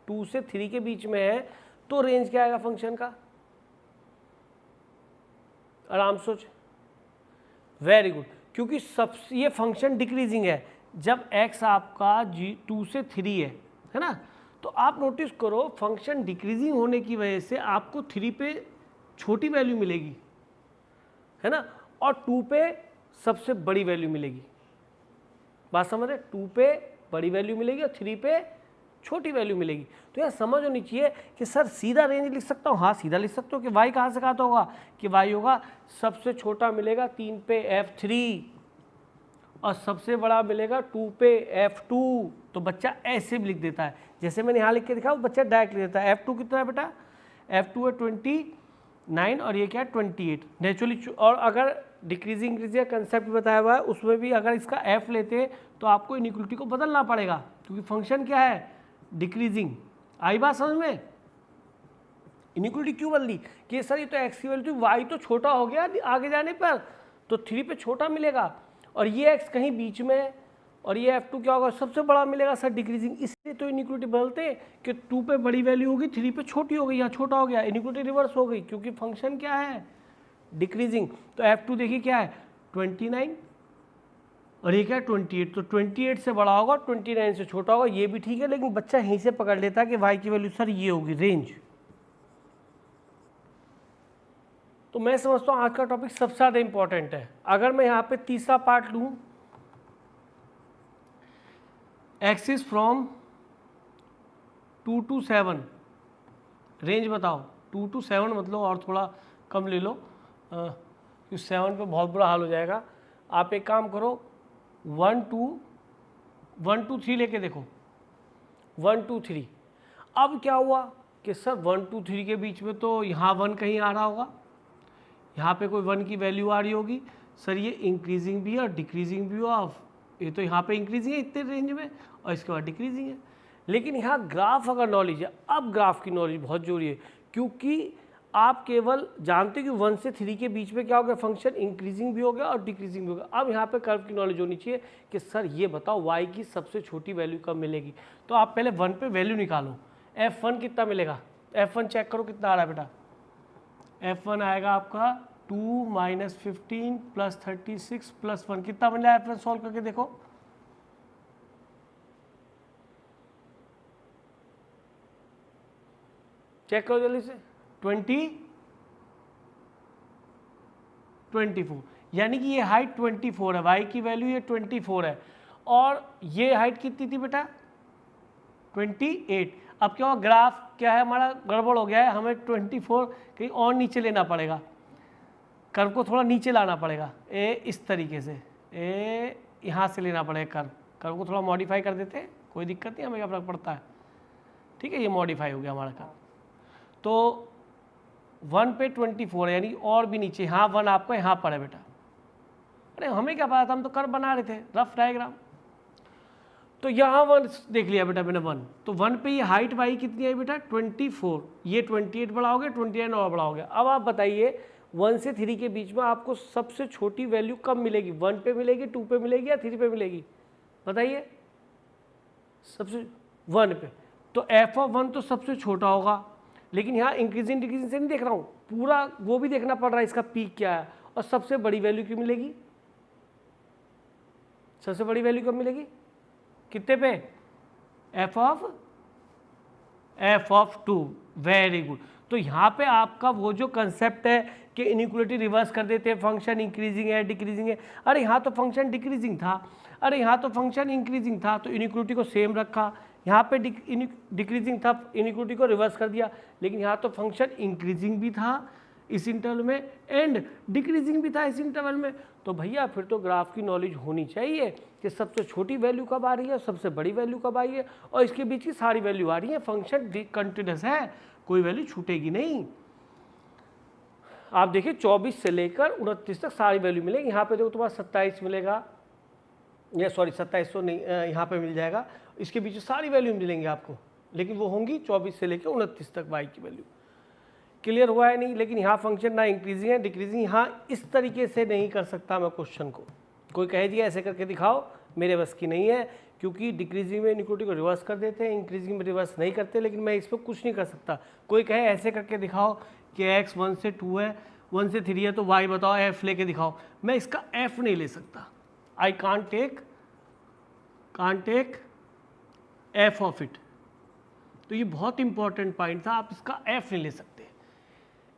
2 से 3 के बीच में है तो रेंज क्या आएगा फंक्शन का? आराम सोच। वेरी गुड, क्योंकि सबसे ये फंक्शन डिक्रीजिंग है जब x आपका 2 से 3 है ना। तो आप नोटिस करो फंक्शन डिक्रीजिंग होने की वजह से आपको 3 पे छोटी वैल्यू मिलेगी, है ना, और 2 पे सबसे बड़ी वैल्यू मिलेगी। बात समझ रहे? 2 पे बड़ी वैल्यू मिलेगी और 3 पे छोटी वैल्यू मिलेगी। तो यह समझ होनी चाहिए कि सर सीधा रेंज लिख सकता हूँ, हाँ सीधा लिख सकते हो कि y कहाँ से कहाँ तो होगा कि y होगा सबसे छोटा मिलेगा 3 पे f3 और सबसे बड़ा मिलेगा 2 पे f2। तो बच्चा ऐसे भी लिख देता है, जैसे मैंने यहाँ लिख के दिखा, बच्चा डायरेक्ट लिख देता है। f2 कितना है बेटा? f2 है 29 और ये क्या है 28 नेचुरली। और अगर डिक्रीजिंग इंक्रीजिंग कंसेप्ट बताया हुआ है उसमें भी अगर इसका f लेते तो आपको इनइक्वलिटी को बदलना पड़ेगा, क्योंकि फंक्शन क्या है डिक्रीजिंग। आई बात समझ में? इनइक्वलिटी क्यों बदली कि सर ये तो एक्स की वैल्यू वाई तो छोटा हो गया आगे जाने पर, तो 3 पे छोटा मिलेगा और ये एक्स कहीं बीच में है और ये f2 क्या होगा सबसे बड़ा मिलेगा सर डिक्रीजिंग। इसलिए तो इनइक्वलिटी बदलते हैं कि 2 पे बड़ी वैल्यू होगी 3 पे छोटी हो गई, यहाँ छोटा हो गया, इनइक्वलिटी रिवर्स हो गई क्योंकि फंक्शन क्या है डिक्रीजिंग। तो f2 देखिए क्या है 29 और ये क्या है 28, तो 28 से बड़ा होगा 29 से छोटा होगा, ये भी ठीक है। लेकिन बच्चा यहीं से पकड़ लेता है कि y की वैल्यू सर ये होगी रेंज। तो मैं समझता हूँ आज का टॉपिक सबसे ज़्यादा इंपॉर्टेंट है। अगर मैं यहाँ पे तीसरा पार्ट लूँ, एक्सिस फ्रॉम 2 to 7 रेंज बताओ। 2 to 7 मतलब और थोड़ा कम ले लो क्योंकि 7 पे बहुत बुरा हाल हो जाएगा। आप एक काम करो 1 2 3 लेके देखो 1 2 3। अब क्या हुआ कि सर 1 2 3 के बीच में तो यहाँ 1 कहीं आ रहा होगा, यहाँ पे कोई 1 की वैल्यू आ रही होगी। सर ये इंक्रीजिंग भी है और डिक्रीजिंग भी हुआ, ये तो यहाँ पे इंक्रीजिंग है इतने रेंज में और इसके बाद डिक्रीजिंग है। लेकिन यहाँ ग्राफ अगर नॉलेज है, अब ग्राफ की नॉलेज बहुत जरूरी है क्योंकि आप केवल जानते हो कि 1 से 3 के बीच में क्या हो गया, फंक्शन इंक्रीजिंग भी हो गया और डिक्रीजिंग भी हो गया। अब यहाँ पे कर्व की नॉलेज होनी चाहिए कि सर ये बताओ y की सबसे छोटी वैल्यू कब मिलेगी। तो आप पहले 1 पे वैल्यू निकालो, f1 कितना मिलेगा, f1 चेक करो कितना आ रहा है बेटा, f1 आएगा आपका 2 - 15 + 36 + 1, कितना बन रहा है f1 सॉल्व करके देखो। चेक करो जल्दी से, 24, यानी कि ये हाइट 24 है, y की वैल्यू ये 24 है और ये हाइट कितनी थी बेटा 28। अब क्या हुआ, ग्राफ क्या है हमारा गड़बड़ हो गया है, हमें 24 कहीं और नीचे लेना पड़ेगा, कर्व को थोड़ा नीचे लाना पड़ेगा, ए इस तरीके से, ए यहाँ से लेना पड़ेगा, कर्व को थोड़ा मॉडिफाई कर देते हैं, कोई दिक्कत नहीं, हमें क्या फर्क पड़ता है, ठीक है, ये मॉडिफाई हो गया हमारा कर्व। तो 1 पे 24 है, यानी और भी नीचे, हाँ 1 आपका यहाँ पर है बेटा, अरे हमें क्या पता था, हम तो कर्व बना रहे थे, रफ डायग्राम। तो यहाँ 1 देख लिया बेटा मैंने 1, तो 1 पे ये हाइट y कितनी आई बेटा 24, ये 28 बड़ा हो गया, 29 और बड़ा हो गया। अब आप बताइए 1 से 3 के बीच में आपको सबसे छोटी वैल्यू कब मिलेगी, 1 पे मिलेगी, 2 पे मिलेगी या 3 पे मिलेगी, बताइए, सबसे 1 पे। तो f(1) तो सबसे छोटा होगा, लेकिन यहाँ इंक्रीजिंग डिक्रीजिंग से नहीं देख रहा हूँ, पूरा वो भी देखना पड़ रहा है इसका पीक क्या है, और सबसे बड़ी वैल्यू क्यों मिलेगी, सबसे बड़ी वैल्यू कब मिलेगी, कितने पे, f(2), वेरी गुड। तो यहाँ पे आपका वो जो कंसेप्ट है कि इनइक्वालिटी रिवर्स कर देते हैं, फंक्शन इंक्रीजिंग है डिक्रीजिंग है, अरे यहाँ तो फंक्शन डिक्रीजिंग था, अरे यहाँ तो फंक्शन इंक्रीजिंग था, तो इनइक्वालिटी को सेम रखा, यहाँ पे डिक्रीजिंग था, इनइक्वालिटी को रिवर्स कर दिया, लेकिन यहाँ तो फंक्शन इंक्रीजिंग भी था इस इंटरवल में एंड डिक्रीजिंग भी था इस इंटरवल में। तो भैया फिर तो ग्राफ की नॉलेज होनी चाहिए कि सबसे छोटी वैल्यू कब आ रही है, सबसे बड़ी वैल्यू कब आई है, और इसके बीच की सारी वैल्यू आ रही है, फंक्शन कंटिन्यूअस है, कोई वैल्यू छूटेगी नहीं। आप देखिए 24 से लेकर 29 तक सारी वैल्यू मिलेगी, यहाँ पे देखो तुम्हारा 27 मिलेगा, या सॉरी 27 तो नहीं, यहाँ पे मिल जाएगा, इसके बीच सारी वैल्यू मिलेंगी आपको, लेकिन वो होंगी 24 से लेकर 29 तक y की वैल्यू। क्लियर हुआ है नहीं, लेकिन यहाँ फंक्शन ना इंक्रीजिंग है डिक्रीजिंग, यहाँ इस तरीके से नहीं कर सकता मैं क्वेश्चन को, कोई कहे दिया ऐसे करके दिखाओ, मेरे बस की नहीं है, क्योंकि डिक्रीजिंग में इनइक्वालिटी को रिवर्स कर देते हैं, इंक्रीजिंग में रिवर्स नहीं करते, लेकिन मैं इस पर कुछ नहीं कर सकता। कोई कहे ऐसे करके दिखाओ कि x 1 से 2 है, 1 से 3 है, तो y बताओ f लेके दिखाओ, मैं इसका f नहीं ले सकता, I can't take f of it. तो ये बहुत इंपॉर्टेंट पॉइंट था, आप इसका f नहीं ले सकते।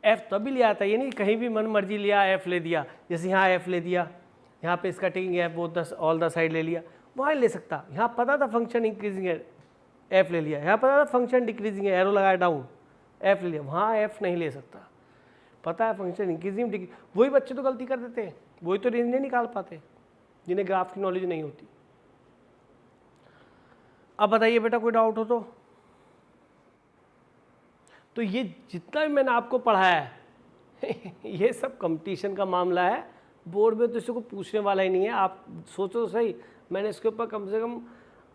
f तभी ले आता है, ये नहीं कहीं भी मन मर्जी लिया f ले दिया, जैसे यहाँ f ले दिया, यहाँ पे इसका taking f both all the side ले लिया, वहाँ ले सकता, यहाँ पता था फंक्शन इंक्रीजिंग है f ले लिया, यहाँ पता था फंक्शन डिक्रीजिंग है एरो लगाया डाउन f ले लिया, वहाँ f नहीं ले सकता, पता है फंक्शन इंक्रीजिंग वही बच्चे तो गलती कर देते हैं, वही तो रेंज नहीं निकाल पाते जिन्हें ग्राफ की नॉलेज नहीं होती। अब बताइए बेटा कोई डाउट हो तो ये जितना भी मैंने आपको पढ़ाया है ये सब कंपटीशन का मामला है, बोर्ड में तो इसको पूछने वाला ही नहीं है। आप सोचो तो सही, मैंने इसके ऊपर कम से कम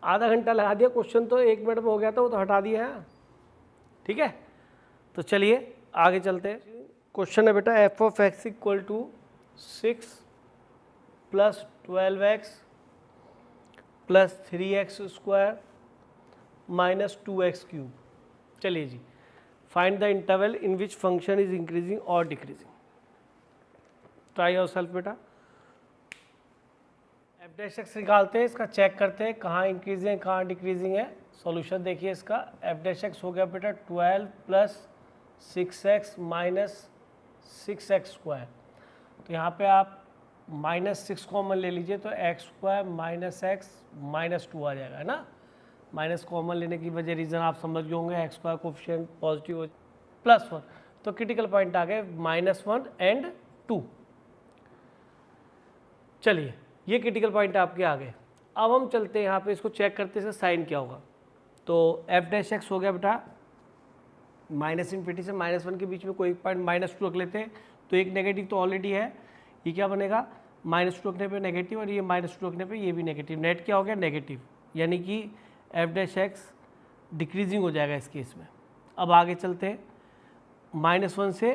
आधा घंटा लगा दिया, क्वेश्चन तो 1 मिनट में हो गया था, वो तो हटा दिया है, ठीक है। तो चलिए आगे चलते हैं। क्वेश्चन है बेटा f ऑफ x equal to 6 + 12x + 3x square - 2x cube. चलिए जी, find the interval in which function is increasing और डिक्रीजिंग। ट्राई योरसेल्फ बेटा। f'(x) निकालते हैं, इसका चेक करते हैं कहाँ इंक्रीजिंग है कहाँ डिक्रीजिंग है। सॉल्यूशन देखिए इसका, f'(x) हो गया बेटा 12 + 6x - 6x स्क्वायर। तो यहाँ पे आप -6 कॉमन ले लीजिए तो x² - x - 2 आ जाएगा, है ना। माइनस कॉमन लेने की वजह रीज़न आप समझ गए होंगे, x² कोफिशिएंट पॉजिटिव हो +1, तो क्रिटिकल पॉइंट आ गए -1 एंड 2। चलिए ये क्रिटिकल पॉइंट आपके आ गए। अब हम चलते हैं यहाँ पे, इसको चेक करते हैं साइन क्या होगा। तो f'(x) हो गया बेटा -∞ से -1 के बीच में कोई पॉइंट -2 रख लेते हैं, तो एक नेगेटिव तो ऑलरेडी है, ये क्या बनेगा -2 रखने पे नेगेटिव, और ये -2 रखने पे ये भी नेगेटिव, नेट क्या हो गया नेगेटिव, यानी कि f'(x) डिक्रीजिंग हो जाएगा इस केस में। अब आगे चलते हैं, -1 से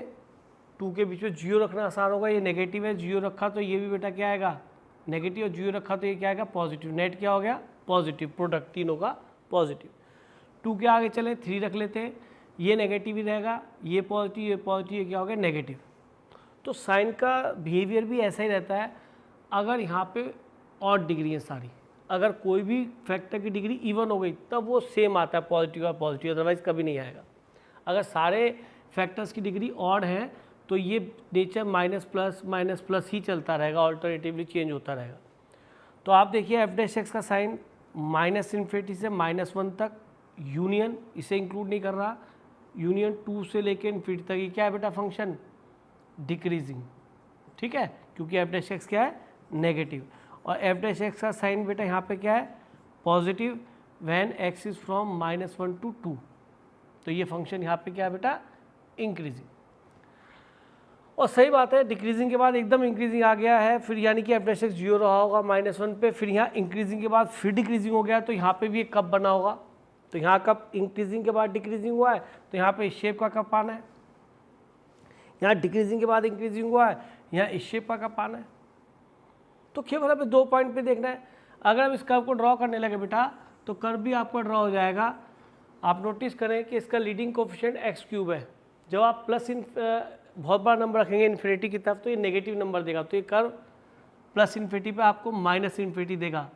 2 के बीच में 0 रखना आसान होगा, ये नेगेटिव है, 0 रखा तो ये भी बेटा क्या आएगा नेगेटिव, और 0 रखा तो ये क्या आएगा पॉजिटिव। नेट क्या हो गया पॉजिटिव, प्रोडक्ट तीनों का पॉजिटिव। 2 के आगे चले 3 रख लेते हैं, ये नेगेटिव ही रहेगा, ये पॉजिटिव, ये क्या हो गया नेगेटिव। तो साइन का बिहेवियर भी ऐसा ही रहता है। अगर यहाँ पे ऑड डिग्री है सारी, अगर कोई भी फैक्टर की डिग्री इवन हो गई तब वो सेम आता है पॉजिटिव और पॉजिटिव, अदरवाइज कभी नहीं आएगा। अगर सारे फैक्टर्स की डिग्री ऑड है तो ये नेचर माइनस प्लस ही चलता रहेगा, ऑल्टरनेटिवली चेंज होता रहेगा। तो आप देखिए f' का साइन -∞ से -1 तक यूनियन, इसे इंक्लूड नहीं कर रहा, यूनियन 2 से लेके इन्फिनिटी तक, ये क्या है बेटा फंक्शन डिक्रीजिंग, ठीक है, क्योंकि f' क्या है नेगेटिव। और f' का साइन बेटा यहाँ पे क्या है positive when x is from -1 to 2, तो ये फंक्शन यहाँ पे क्या है बेटा इंक्रीजिंग। और सही बात है, डिक्रीजिंग के बाद एकदम इंक्रीजिंग आ गया है, फिर यानी कि f' 0 रहा होगा -1 पे, फिर यहाँ इंक्रीजिंग के बाद फिर डिक्रीजिंग हो गया, तो यहाँ पे भी एक कप बना होगा। तो यहाँ कप इंक्रीजिंग के बाद डिक्रीजिंग हुआ है, तो यहाँ पे इस शेप का कप आना है। यहाँ डिक्रीजिंग के बाद इंक्रीजिंग हुआ है, यहाँ इस शेप का कप आना है। तो केवल हमें 2 पॉइंट पे देखना है। अगर हम इस कर्व को ड्रॉ करने लगे बेटा तो कर्व भी आपका ड्रॉ हो जाएगा। आप नोटिस करें कि इसका लीडिंग कोफिशिएंट x³ है। जब आप प्लस बहुत बड़ा नंबर रखेंगे इन्फिनिटी की तरफ तो ये नेगेटिव नंबर देगा, तो ये कर्व प्लस इन्फिनिटी पे आपको -∞ देगा।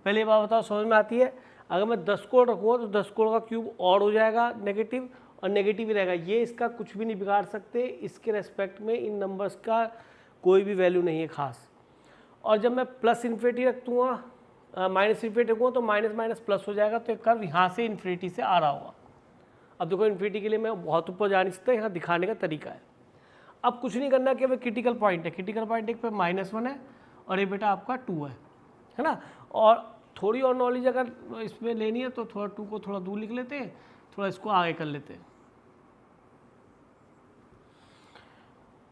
पहले बात बताओ समझ में आती है? अगर मैं 10 कोण रखूँगा तो 10 कोण का क्यूब ऑड हो जाएगा नेगेटिव, और नेगेटिव ही रहेगा। ये इसका कुछ भी नहीं बिगाड़ सकते, इसके रेस्पेक्ट में इन नंबर्स का कोई भी वैल्यू नहीं है खास। और जब मैं प्लस इन्फिनिटी रख दूँगा -∞ रखूँगा तो माइनस प्लस हो जाएगा, तो एक कर्व यहाँ से इन्फिनिटी से आ रहा होगा। अब देखो इन्फिनिटी के लिए मैं बहुत ऊपर जा नहीं सकता, यहाँ दिखाने का तरीका है। अब कुछ नहीं करना कि अब क्रिटिकल पॉइंट है, क्रिटिकल पॉइंट एक पे -1 है और ये बेटा आपका 2 है ना। और थोड़ी और नॉलेज अगर इसमें लेनी है तो थोड़ा 2 को थोड़ा दूर लिख लेते हैं, थोड़ा इसको आगे कर लेते हैं।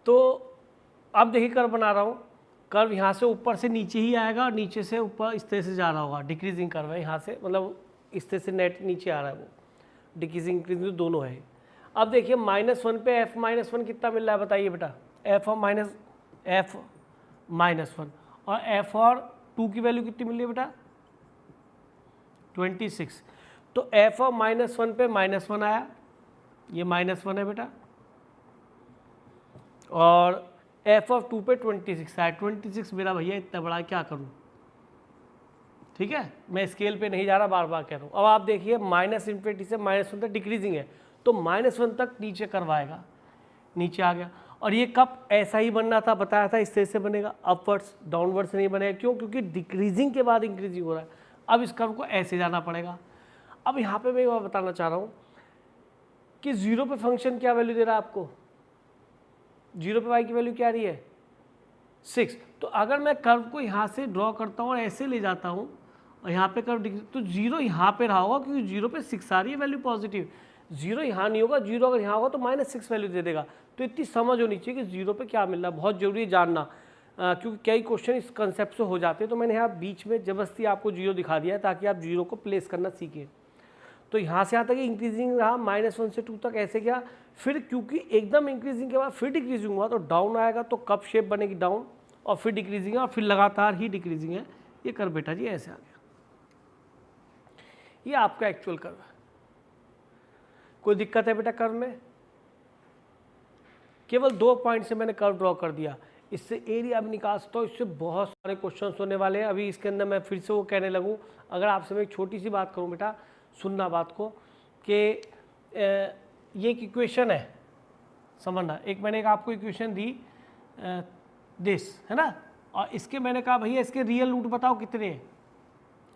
तो अब देखिए कर्व बना रहा हूँ, कर्व यहाँ से ऊपर से नीचे ही आएगा और नीचे से ऊपर इस तरह से जा रहा होगा। डिक्रीजिंग कर्व है, यहाँ से मतलब इस तरह से नेट नीचे आ रहा है, वो डिक्रीजिंग इंक्रीजिंग दोनों है। अब देखिए -1 पे f-1 कितना मिल रहा है बताइए बेटा, f -1 और f और 2 की वैल्यू कितनी मिल रही है बेटा 26। तो f और -1 पे -1 आया, ये -1 है बेटा, और f ऑफ 2 पे 26 आया। 26 मेरा भैया इतना बड़ा क्या करूं, ठीक है, मैं स्केल पे नहीं जा रहा, बार बार कह रहा हूँ। अब आप देखिए -∞ से -1 तक डिक्रीजिंग है, तो -1 तक नीचे करवाएगा, नीचे आ गया। और ये कप ऐसा ही बनना था, बताया था इस तरह से बनेगा, अपवर्ड्स डाउनवर्ड्स नहीं बनेगा। क्यों? क्योंकि डिक्रीजिंग के बाद इंक्रीजिंग हो रहा है। अब इस कर्व को ऐसे जाना पड़ेगा। अब यहाँ पे मैं ये बताना चाह रहा हूँ कि 0 पे फंक्शन क्या वैल्यू दे रहा है आपको, 0 पे y की वैल्यू क्या आ रही है 6। तो अगर मैं कर्व को यहाँ से ड्रॉ करता हूँ और ऐसे ले जाता हूँ और यहाँ पे कर्व तो 0 यहाँ पे रहा होगा, क्योंकि 0 पे 6 आ रही है वैल्यू पॉजिटिव। 0 यहाँ नहीं होगा, 0 अगर यहाँ होगा तो -6 वैल्यू दे देगा। तो इतनी समझ होनी चाहिए कि 0 पे क्या मिल रहा है, बहुत जरूरी है जानना, क्योंकि कई क्वेश्चन इस कंसेप्ट से हो जाते हैं। तो मैंने यहाँ बीच में जबरदस्ती आपको 0 दिखा दिया है ताकि आप 0 को प्लेस करना सीखें। तो यहाँ से यहाँ तक इंक्रीजिंग रहा, -1 से 2 तक ऐसे गया, फिर क्योंकि एकदम इंक्रीजिंग के बाद फिर डिक्रीजिंग हुआ तो डाउन आएगा, तो कप शेप बनेगी डाउन, और फिर डिक्रीजिंग है और फिर लगातार ही डिक्रीजिंग है। ये कर्व बेटा जी ऐसे आ गया, ये आपका एक्चुअल कर्व है। कोई दिक्कत है बेटा कर्व में? केवल 2 पॉइंट से मैंने कर्व ड्रॉ कर दिया, इससे एरिया भी निकाल सकता हूँ, इससे बहुत सारे क्वेश्चन होने वाले हैं। अभी इसके अंदर मैं फिर से वो कहने लगूँ, अगर आपसे मैं एक छोटी सी बात करूँ बेटा, सुनना बात को, कि ये एक इक्वेशन है, समझना। एक मैंने आपको इक्वेशन दी दिस, है ना, और इसके मैंने कहा भैया इसके रियल रूट बताओ कितने हैं,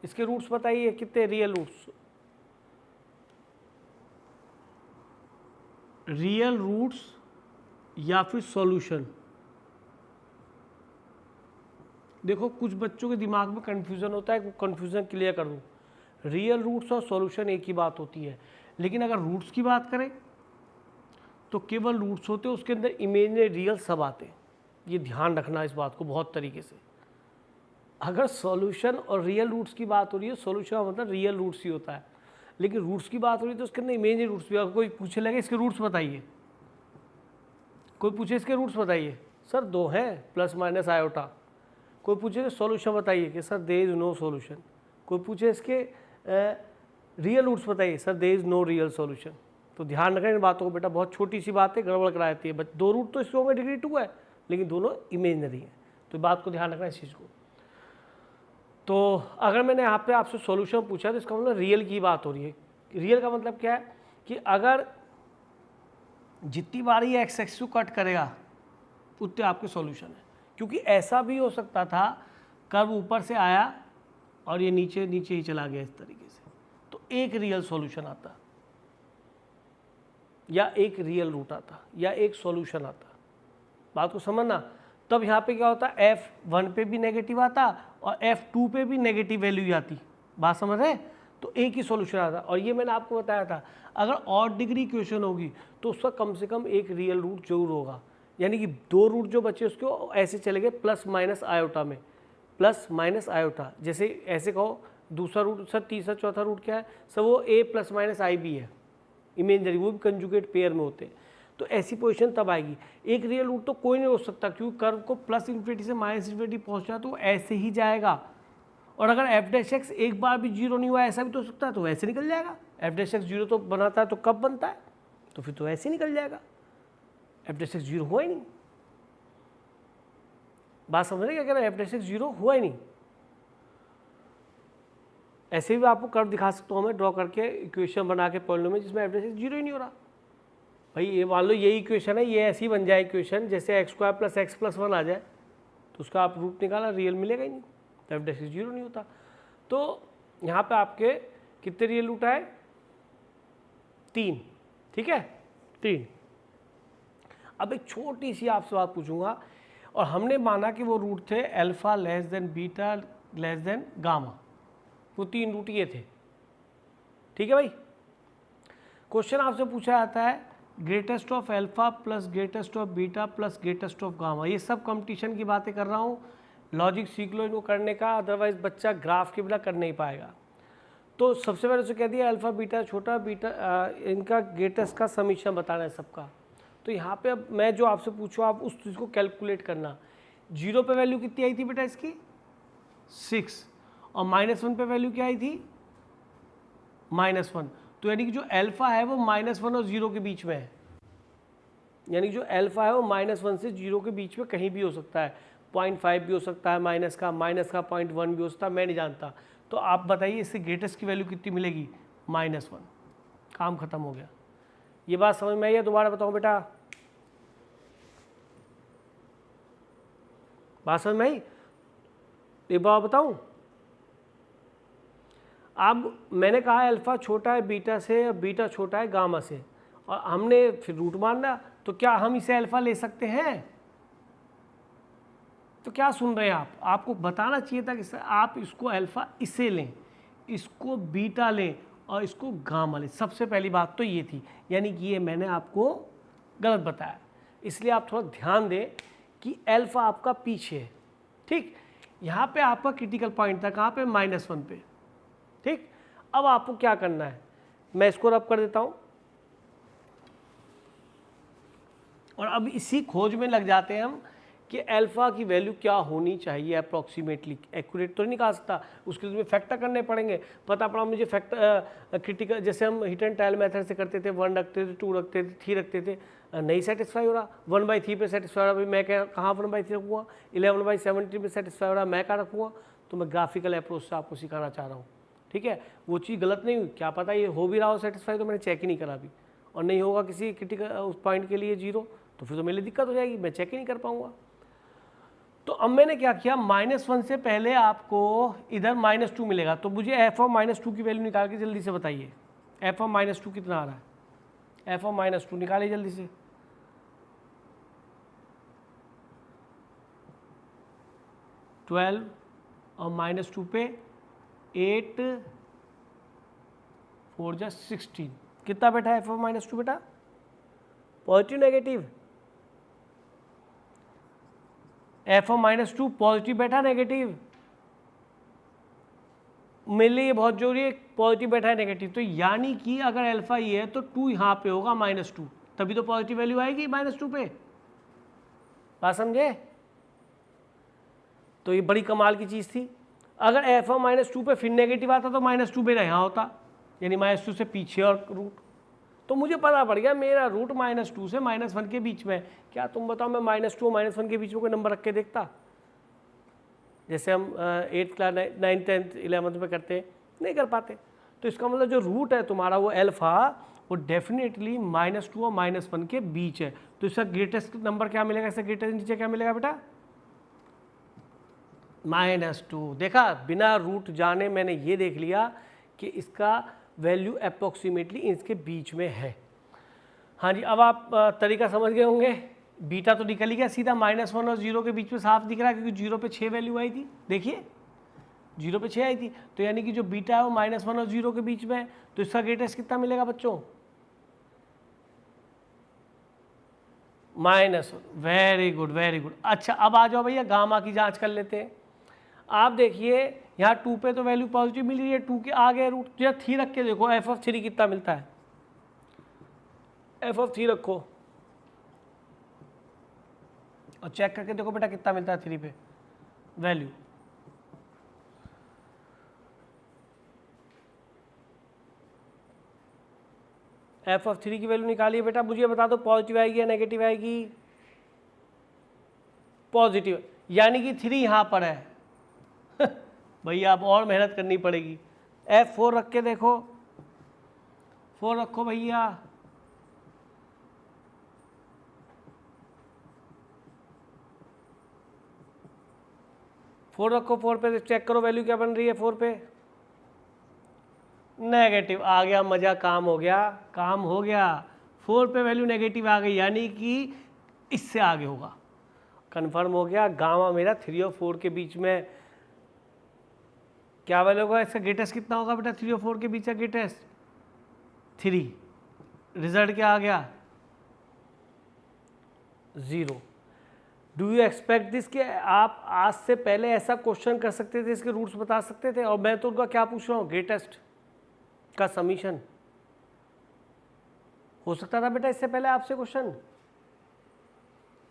इसके रूट्स बताइए कितने रियल रूट्स, रियल रूट्स या फिर सॉल्यूशन। देखो कुछ बच्चों के दिमाग में कन्फ्यूज़न होता है, वो कन्फ्यूज़न क्लियर कर दूँ। रियल रूट्स और सॉल्यूशन एक ही बात होती है, लेकिन अगर रूट्स की बात करें तो केवल रूट्स होते हैं, उसके अंदर इमेजिनरी रियल सब आते हैं। ये ध्यान रखना इस बात को बहुत तरीके से। अगर सॉल्यूशन और रियल रूट्स की बात हो रही है, सॉल्यूशन का मतलब रियल रूट्स ही होता है, लेकिन रूट्स की बात हो रही है तो उसके अंदर इमेजिनरी रूट्स भी। अगर कोई पूछे लगे इसके रूट्स बताइए, कोई पूछे इसके रूट्स बताइए, सर 2 हैं प्लस माइनस आयोटा। कोई पूछे सॉल्यूशन बताइए कि sir there is no solution. कोई पूछे इसके रियल रूट्स बताइए, sir there is no real solution. तो ध्यान रखें इन बातों को बेटा, बहुत छोटी सी बात है, गड़बड़ करा देती है। बट 2 रूट तो इसके होंगे डिग्री 2 है, लेकिन दोनों इमेजनरी हैं, तो बात को ध्यान रखना इस चीज़ को। तो अगर मैंने यहाँ पे आपसे सॉल्यूशन पूछा तो इसका मतलब रियल की बात हो रही है। रियल का मतलब क्या है कि अगर जितनी बार ये एक्स एक्सिस को कट करेगा उतने आपके सॉल्यूशन है। क्योंकि ऐसा भी हो सकता था कर्व ऊपर से आया और ये नीचे नीचे ही चला गया इस तरीके से, तो एक रियल सॉल्यूशन आता या एक रियल रूट आता या एक सॉल्यूशन आता। बात को समझना। तब यहाँ पे क्या होता, F1 पे भी नेगेटिव आता और F2 पे भी नेगेटिव वैल्यू आती। बात समझ रहे? तो एक ही सॉल्यूशन आता। और ये मैंने आपको बताया था, अगर ऑड डिग्री इक्वेशन होगी तो उसका कम से कम एक रियल रूट जरूर होगा। यानी कि 2 रूट जो बचे उसको ऐसे चले गए प्लस माइनस आयोटा में, प्लस माइनस आयोटा। जैसे ऐसे कहो दूसरा रूट, सर तीसरा चौथा रूट क्या है, सर वो a plus minus i b है, इमेजनरी, वो भी कंजुगेट पेयर में होते हैं। तो ऐसी पोजीशन तब आएगी। एक रियल रूट तो कोई नहीं हो सकता, क्योंकि कर्व को प्लस इन्फिनिटी से माइनस इन्फिनिटी पहुंचना तो ऐसे ही जाएगा। और अगर एफ डैश एक्स एक बार भी जीरो नहीं हुआ, ऐसा भी तो हो सकता है, तो ऐसे निकल जाएगा। एफ डैश एक्स जीरो तो बनाता है, तो कब बनता है, तो फिर तो ऐसे ही निकल जाएगा। एफ डैश एक्स जीरो हुआ ही नहीं। बात समझ रहे क्या कह रहे हैं, एफ डैश एक्स जीरो हुआ ही नहीं। ऐसे भी आपको कर्व दिखा सकता हूँ मैं ड्रॉ करके, इक्वेशन बना के पॉलिनोमियल में, जिसमें एफ डैश एक्स जीरो ही नहीं हो रहा। भाई ये मान लो यही इक्वेशन है, ये ऐसी बन जाए इक्वेशन जैसे x square plus x plus 1 आ जाए, तो उसका आप रूट निकाला, रियल मिलेगा ही नहीं, तो एफ डैश एक्स जीरो नहीं होता। तो यहाँ पे आपके कितने रियल रूट आए, 3, ठीक है, 3। अब एक छोटी सी आपसे बात पूछूंगा, और हमने माना कि वो रूट थे alpha less than beta less than gamma, वो 3 रूट ये थे, ठीक है भाई। क्वेश्चन आपसे पूछा जाता है greatest of alpha plus greatest of beta plus greatest of gamma. ये सब कंपटीशन की बातें कर रहा हूँ, लॉजिक सीख लो इनको करने का, अदरवाइज बच्चा ग्राफ के बिना कर नहीं पाएगा। तो सबसे पहले उसे कह दिया अल्फा बीटा छोटा बीटा, इनका ग्रेटेस्ट का समीशन बताना है सबका। तो यहाँ पे अब मैं जो आपसे पूछूँ, आप उस चीज़ को कैलकुलेट करना। 0 पे वैल्यू कितनी आई थी बेटा इसकी, 6, और -1 पे वैल्यू क्या आई थी, -1। तो यानी कि जो अल्फा है वो -1 और 0 के बीच में है। यानी जो अल्फा है वो -1 से 0 के बीच में कहीं भी हो सकता है, 0.5 भी हो सकता है माइनस का 0.1 भी हो सकता है, मैं नहीं जानता। तो आप बताइए इससे ग्रेटेस्ट की वैल्यू कितनी मिलेगी, -1। काम खत्म हो गया। ये बात समझ में आई है? दोबारा बताऊं बेटा, बात समझ में आई? एक बार बताऊं, अब मैंने कहा अल्फा छोटा है बीटा से और बीटा छोटा है गामा से, और हमने फिर रूट मानना, तो क्या हम इसे अल्फा ले सकते हैं? तो क्या सुन रहे हैं आप, आपको बताना चाहिए था कि आप इसको अल्फा इसे लें, इसको बीटा लें और इसको गामा लें। सबसे पहली बात तो ये थी, यानी कि ये मैंने आपको गलत बताया, इसलिए आप थोड़ा ध्यान दें कि अल्फा आपका पीछे है, ठीक। यहाँ पे आपका क्रिटिकल पॉइंट था कहाँ पे, -1 पे, ठीक। अब आपको क्या करना है, मैं इसको रब कर देता हूँ, और अब इसी खोज में लग जाते हैं हम कि अल्फा की वैल्यू क्या होनी चाहिए अप्रॉक्सीमेटली। एक्यूरेट तो नहीं निकाल सकता, उसके लिए फैक्टर करने पड़ेंगे। पता पड़ा मुझे फैक्टर क्रिटिकल, जैसे हम हिट एंड टाइल मेथड से करते थे, 1 रखते थे, 2 रखते थे, 3 रखते थे, नहीं सेटिस्फाई हो रहा, 1/3 पे सेटिस्फाई हो रहा। मैं कहाँ 1/3 रखूँगा, 11/17 पे सेटिस्फाई हो रहा, मैं क्या रखूँगा। तो मैं ग्राफिकल अप्रोच से आपको सिखाना चाह रहा हूँ, ठीक है। वो चीज़ गलत नहीं हुई, क्या पता ये हो भी रहा हो सेटिस्फाई, तो मैंने चेक ही नहीं करा अभी, और नहीं होगा किसी क्रिटिकल उस पॉइंट के लिए 0, तो फिर तो मेरे लिए दिक्कत हो जाएगी, मैं चेक ही नहीं कर पाऊँगा। तो अब मैंने क्या किया, -1 से पहले आपको इधर -2 मिलेगा, तो मुझे f ऑफ -2 की वैल्यू निकाल के जल्दी से बताइए, f ऑफ -2 कितना आ रहा है, f ऑफ -2 निकालिए जल्दी से। और -2 पे 8 4 जा 16, कितना बैठा है f ऑफ -2 बेटा, positive negative, f of -2 positive बैठा नेगेटिव, मेरे लिए ये बहुत जरूरी है, पॉजिटिव बैठा है नेगेटिव। तो यानी कि अगर अल्फा ये है तो 2 यहाँ पे होगा -2, तभी तो पॉजिटिव वैल्यू आएगी -2 पे। बात समझे? तो ये बड़ी कमाल की चीज़ थी। अगर एफ ऑफ -2 पे फिर नेगेटिव आता तो -2 मेरा यहाँ होता, यानी -2 से पीछे और रूट। तो मुझे पता पड़ गया मेरा रूट -2 से -1 के बीच में। क्या तुम बताओ मैं -2 और -1 के बीच में कोई नंबर रख के देखता, जैसे हम 8th class 9th 10th 11th में करते हैं? नहीं कर पाते। तो इसका मतलब जो रूट है तुम्हारा वो अल्फा, वो डेफिनेटली -2 और -1 के बीच है। तो इसका ग्रेटेस्ट नंबर क्या मिलेगा? इसका ग्रेटेस्ट नीचे क्या मिलेगा बेटा? -2। देखा, बिना रूट जाने मैंने ये देख लिया कि इसका वैल्यू अप्रोक्सीमेटली इसके बीच में है। हाँ जी, अब आप तरीका समझ गए होंगे। बीटा तो निकल ही गया सीधा, -1 और 0 के बीच में साफ दिख रहा है, क्योंकि 0 पे 6 वैल्यू आई थी। देखिए 0 पे 6 आई थी, तो यानी कि जो बीटा है वो -1 और 0 के बीच में है। तो इसका ग्रेटेस्ट कितना मिलेगा बच्चों? -1। Very good very good. अच्छा, अब आ जाओ भैया गामा की जांच कर लेते हैं। आप देखिए यहाँ 2 पे तो वैल्यू पॉजिटिव मिल रही है, 2 के आगे रूट 3 रख के देखो एफ ऑफ 3 कितना मिलता है। एफ ऑफ 3 रखो और चेक करके देखो बेटा कितना मिलता है 3 पे वैल्यू। एफ ऑफ 3 की वैल्यू निकालिए बेटा, मुझे बता दो पॉजिटिव आएगी या नेगेटिव आएगी? पॉजिटिव, यानी कि 3 यहाँ पर है। भैया अब और मेहनत करनी पड़ेगी। F4 रख के देखो, 4 रखो भैया। फोर रखो, 4 पे चेक करो वैल्यू क्या बन रही है 4 पे। नेगेटिव आ गया, मजा, काम हो गया, काम हो गया। 4 पे वैल्यू नेगेटिव आ गई, यानी कि इससे आगे होगा। कंफर्म हो गया, गामा मेरा 3 और 4 के बीच में। क्या वैल्यू होगा इसका? ग्रेटेस्ट कितना होगा बेटा 3 और 4 के बीच का ग्रेटेस्ट? 3। रिजल्ट क्या आ गया? 0। डू यू एक्सपेक्ट दिस कि आप आज से पहले ऐसा क्वेश्चन कर सकते थे, इसके रूट्स बता सकते थे? और मैं तो उनका क्या पूछ रहा हूँ, ग्रेटेस्ट का समीशन। हो सकता था बेटा इससे पहले आपसे क्वेश्चन?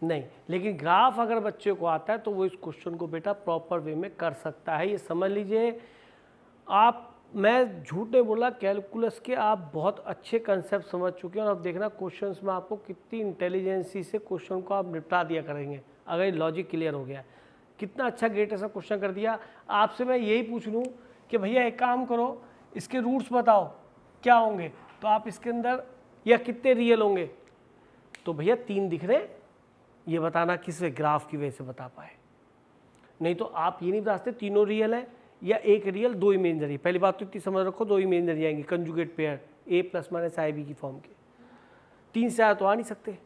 नहीं, लेकिन ग्राफ अगर बच्चे को आता है तो वो इस क्वेश्चन को बेटा प्रॉपर वे में कर सकता है। ये समझ लीजिए आप, मैं झूठ नहीं बोला, कैलकुलस के आप बहुत अच्छे कंसेप्ट समझ चुके हैं। और अब देखना क्वेश्चंस में आपको कितनी इंटेलिजेंसी से क्वेश्चन को आप निपटा दिया करेंगे अगर ये लॉजिक क्लियर हो गया। कितना अच्छा ग्रेट ऐसा क्वेश्चन कर दिया। आपसे मैं यही पूछ लूँ कि भैया एक काम करो, इसके रूट्स बताओ क्या होंगे, तो आप इसके अंदर या कितने रियल होंगे, तो भैया 3 दिख रहे, ये बताना किस ग्राफ की वजह से बता पाए। नहीं तो आप ये नहीं बता सकते तीनों रियल है या एक रियल 2 इमेजिनरी। पहली बात तो इतनी समझ रखो, 2 इमेजिनरी आएंगी कंजुगेट पेयर A ± IB की फॉर्म के। 3 से ज़्यादा तो आ नहीं सकते।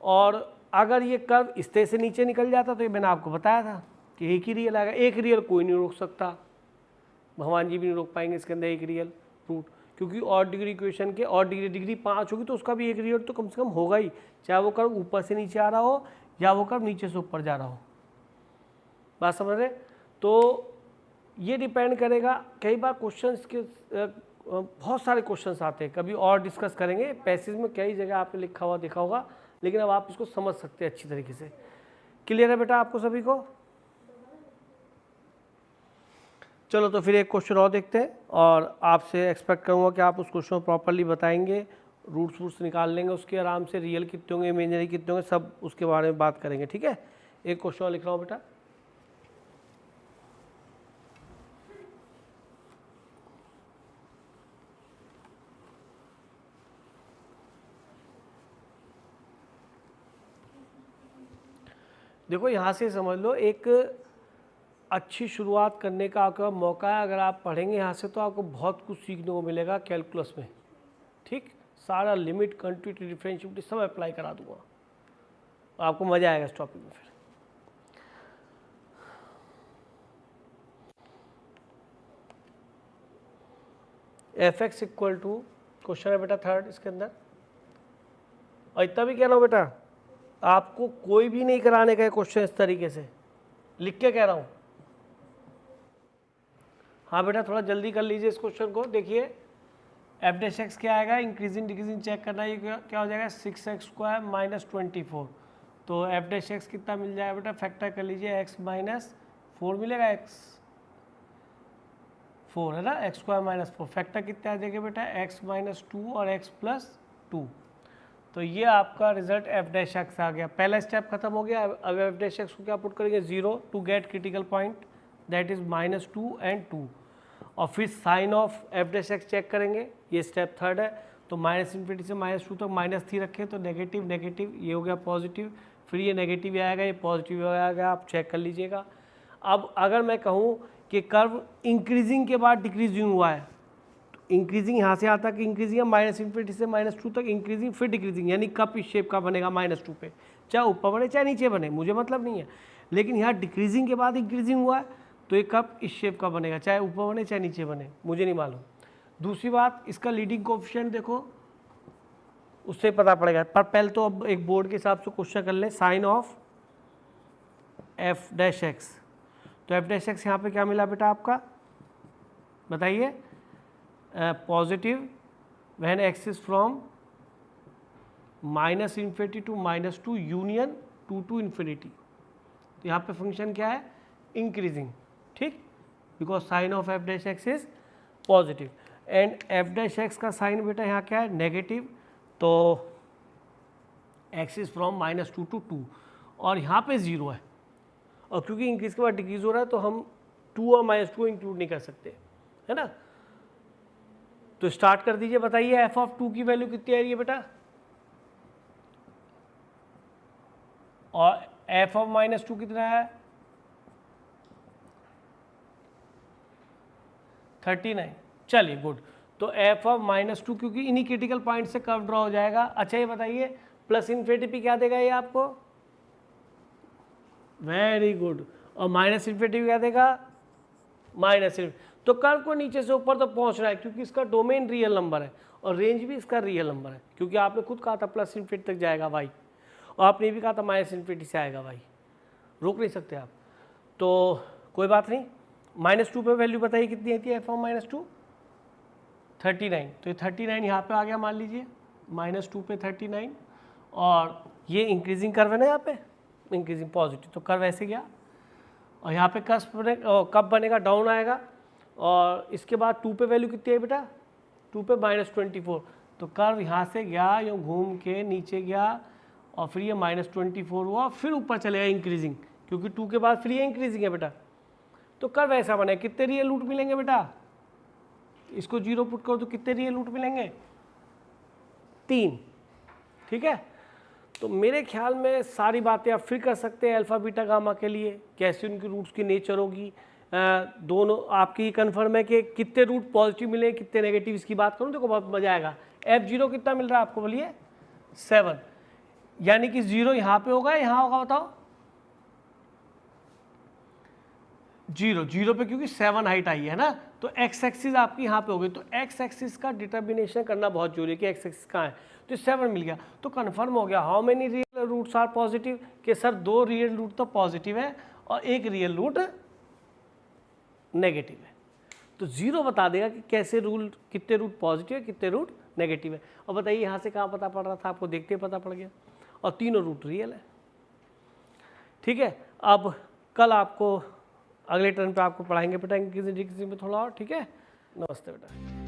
और अगर ये कर्व इस तरह से नीचे निकल जाता तो ये मैंने आपको बताया था कि एक ही रियल आएगा। एक रियल कोई नहीं रोक सकता, भगवान जी भी नहीं रोक पाएंगे इसके अंदर एक रियल रूट, क्योंकि ऑड डिग्री इक्वेशन के ऑड डिग्री 5 होगी तो उसका भी एक रियल तो कम से कम होगा ही, चाहे वो कर्व ऊपर से नीचे आ रहा हो या वो कर्व नीचे से ऊपर जा रहा हो। बात समझ रहे? तो ये डिपेंड करेगा। कई बार क्वेश्चंस के बहुत सारे क्वेश्चंस आते हैं, कभी और डिस्कस करेंगे। पैसेज में कई जगह आपने लिखा हुआ देखा होगा, लेकिन अब आप इसको समझ सकते हैं अच्छी तरीके से। क्लियर है बेटा आपको सभी को? चलो तो फिर एक क्वेश्चन और देखते हैं, और आपसे एक्सपेक्ट करूँगा कि आप उस क्वेश्चन को प्रॉपरली बताएंगे, रूट्स वूट्स निकाल लेंगे उसके आराम से, रियल कितने होंगे इमेजिनरी कितने होंगे सब उसके बारे में बात करेंगे। ठीक है, एक क्वेश्चन और लिख रहा हूँ बेटा। देखो यहाँ से समझ लो, एक अच्छी शुरुआत करने का आपका मौका है। अगर आप पढ़ेंगे यहाँ से तो आपको बहुत कुछ सीखने को मिलेगा कैलकुलस में। ठीक, सारा लिमिट, कंटिन्यूटी, डिफरेंशिएबिलिटी सब अप्लाई करा दूंगा, आपको मज़ा आएगा इस टॉपिक में। फिर f(x) इक्वल टू क्वेश्चन है बेटा 3rd इसके अंदर। और इतना भी कह रहा हूँ बेटा, आपको कोई भी नहीं कराने का क्वेश्चन इस तरीके से लिख के कह रहा हूँ। हाँ बेटा थोड़ा जल्दी कर लीजिए इस क्वेश्चन को। देखिए f(x) क्या आएगा, इंक्रीजिंग डिक्रीजिंग चेक करना है, ये क्या हो जाएगा 6x² - 24। तो एफ डैश एक्स कितना मिल जाएगा बेटा, फैक्टर कर लीजिए, एक्स माइनस 4 मिलेगा, एक्स 4 है ना, एक्स स्क्वायर माइनस 4, फैक्टर कितना आ जाएगा बेटा, एक्स माइनस 2 और एक्स प्लस 2। तो ये आपका रिजल्ट एफ डैश एक्स आ गया। पहला स्टेप खत्म हो गया। अब एफ डैश एक्स को क्या पुट करेंगे, 0 to get critical point that is -2 and 2, और फिर sign of f dash x check करेंगे, ये स्टेप थर्ड है। तो -∞ से -2 तक -3 रखें तो नेगेटिव नेगेटिव, ये हो गया पॉजिटिव, फिर ये नेगेटिव आएगा, ये पॉजिटिव आएगा, आप चेक कर लीजिएगा। अब अगर मैं कहूँ कि कर्व इंक्रीजिंग के बाद डिक्रीजिंग हुआ है, तो इंक्रीजिंग यहाँ से आता कि इंक्रीजिंग है, -∞ से -2 तक इंक्रीजिंग फिर डिक्रीजिंग, यानी कप इस शेप का बनेगा -2 पे, चाहे ऊपर बने चाहे नीचे बने, मुझे मतलब नहीं है। लेकिन यहाँ डिक्रीजिंग के बाद इंक्रीजिंग हुआ है तो ये कप इस शेप का बनेगा, चाहे ऊपर बने चाहे नीचे बने, मुझे नहीं मालूम। दूसरी बात, इसका लीडिंग कोएफिशिएंट देखो, उससे पता पड़ेगा। पर पहले तो अब एक बोर्ड के हिसाब से क्वेश्चन कर लें, sign of f dash x. तो एफ डैश एक्स यहाँ पे क्या मिला बेटा आपका, बताइए, positive when x is from -∞ to -2 union 2 to ∞। तो यहाँ पे फंक्शन क्या है, इंक्रीजिंग, ठीक, because sign of f dash x is positive and F dash x का साइन बेटा यहाँ क्या है, नेगेटिव। तो एक्स इज फ्रॉम -2 to 2 और यहाँ पे 0 है, और क्योंकि इंक्रीज के बाद डिक्रीज हो रहा है तो हम 2 और -2 इंक्लूड नहीं कर सकते, है ना। तो स्टार्ट कर दीजिए, बताइए एफ ऑफ 2 की वैल्यू कितनी आ रही है बेटा, और एफ ऑफ -2 कितना है, 39। चलिए गुड। तो एफ ऑफ -2, क्योंकि इन्हीं क्रिटिकल पॉइंट से कर्व ड्रॉ हो जाएगा। अच्छा ये बताइए +∞ पे क्या देगा ये आपको, वेरी गुड, और -∞ क्या देगा, -∞। तो कर्व को नीचे से ऊपर तक पहुंचना है, क्योंकि इसका डोमेन रियल नंबर है और रेंज भी इसका रियल नंबर है, क्योंकि आपने खुद कहा था +∞ तक जाएगा वाई, और आपने भी कहा था -∞ से आएगा वाई, रोक नहीं सकते आप। तो कोई बात नहीं, -2 पे वैल्यू बताइए कितनी आती है एफ ऑफ -2, 39। तो ये 39 यहाँ पे आ गया, मान लीजिए -2 पे 39, और ये इंक्रीजिंग कर्व है ना, यहाँ पे इंक्रीजिंग पॉजिटिव, तो कर्व ऐसे गया, और यहाँ पे कब बनेगा, डाउन आएगा, और इसके बाद 2 पे वैल्यू कितनी है बेटा, 2 पे -24। तो कर्व यहाँ से गया, यूँ घूम के नीचे गया, और फिर ये -24 हुआ, फिर ऊपर चलेगा इंक्रीजिंग, क्योंकि 2 के बाद फिर ये इंक्रीजिंग है बेटा। तो कर्व ऐसा बने, कितने रियल रूट मिलेंगे बेटा, इसको 0 पुट करो तो कितने रियल रूट मिलेंगे, 3, ठीक है। तो मेरे ख्याल में सारी बातें आप फिर कर सकते हैं अल्फा बीटा गामा के लिए, कैसे उनकी रूट्स की नेचर होगी, दोनों आपकी कन्फर्म है कि कितने रूट पॉजिटिव मिले कितने नेगेटिव, इसकी बात करूँ देखो बहुत मजा आएगा। F0 कितना मिल रहा है आपको, बोलिए 7, यानी कि 0 यहाँ पे होगा, यहाँ होगा, बताओ 0 पे, क्योंकि 7 हाइट आई है ना, तो एक्स एक्सिस आपकी यहाँ पे हो गई। तो एक्स एक्सिस का डिटर्मिनेशन करना बहुत जरूरी है कि एक्स एक्सिस कहाँ है, तो 7 मिल गया, तो कंफर्म हो गया। How many real roots are positive, कि सर 2 रियल रूट तो पॉजिटिव है और 1 रियल रूट नेगेटिव है। तो 0 बता देगा कि कैसे रूल, कितने रूट पॉजिटिव है कितने रूट नेगेटिव है। और बताइए यहाँ से कहाँ पता पड़ रहा था आपको, देखते पता पड़ गया, और तीनों रूट रियल है, ठीक है। अब कल आपको अगले टर्न पे आपको पढ़ाएंगे बेटा इंक्रीजिंग डिक्रीजिंग में थोड़ा और, ठीक है। नमस्ते बेटा।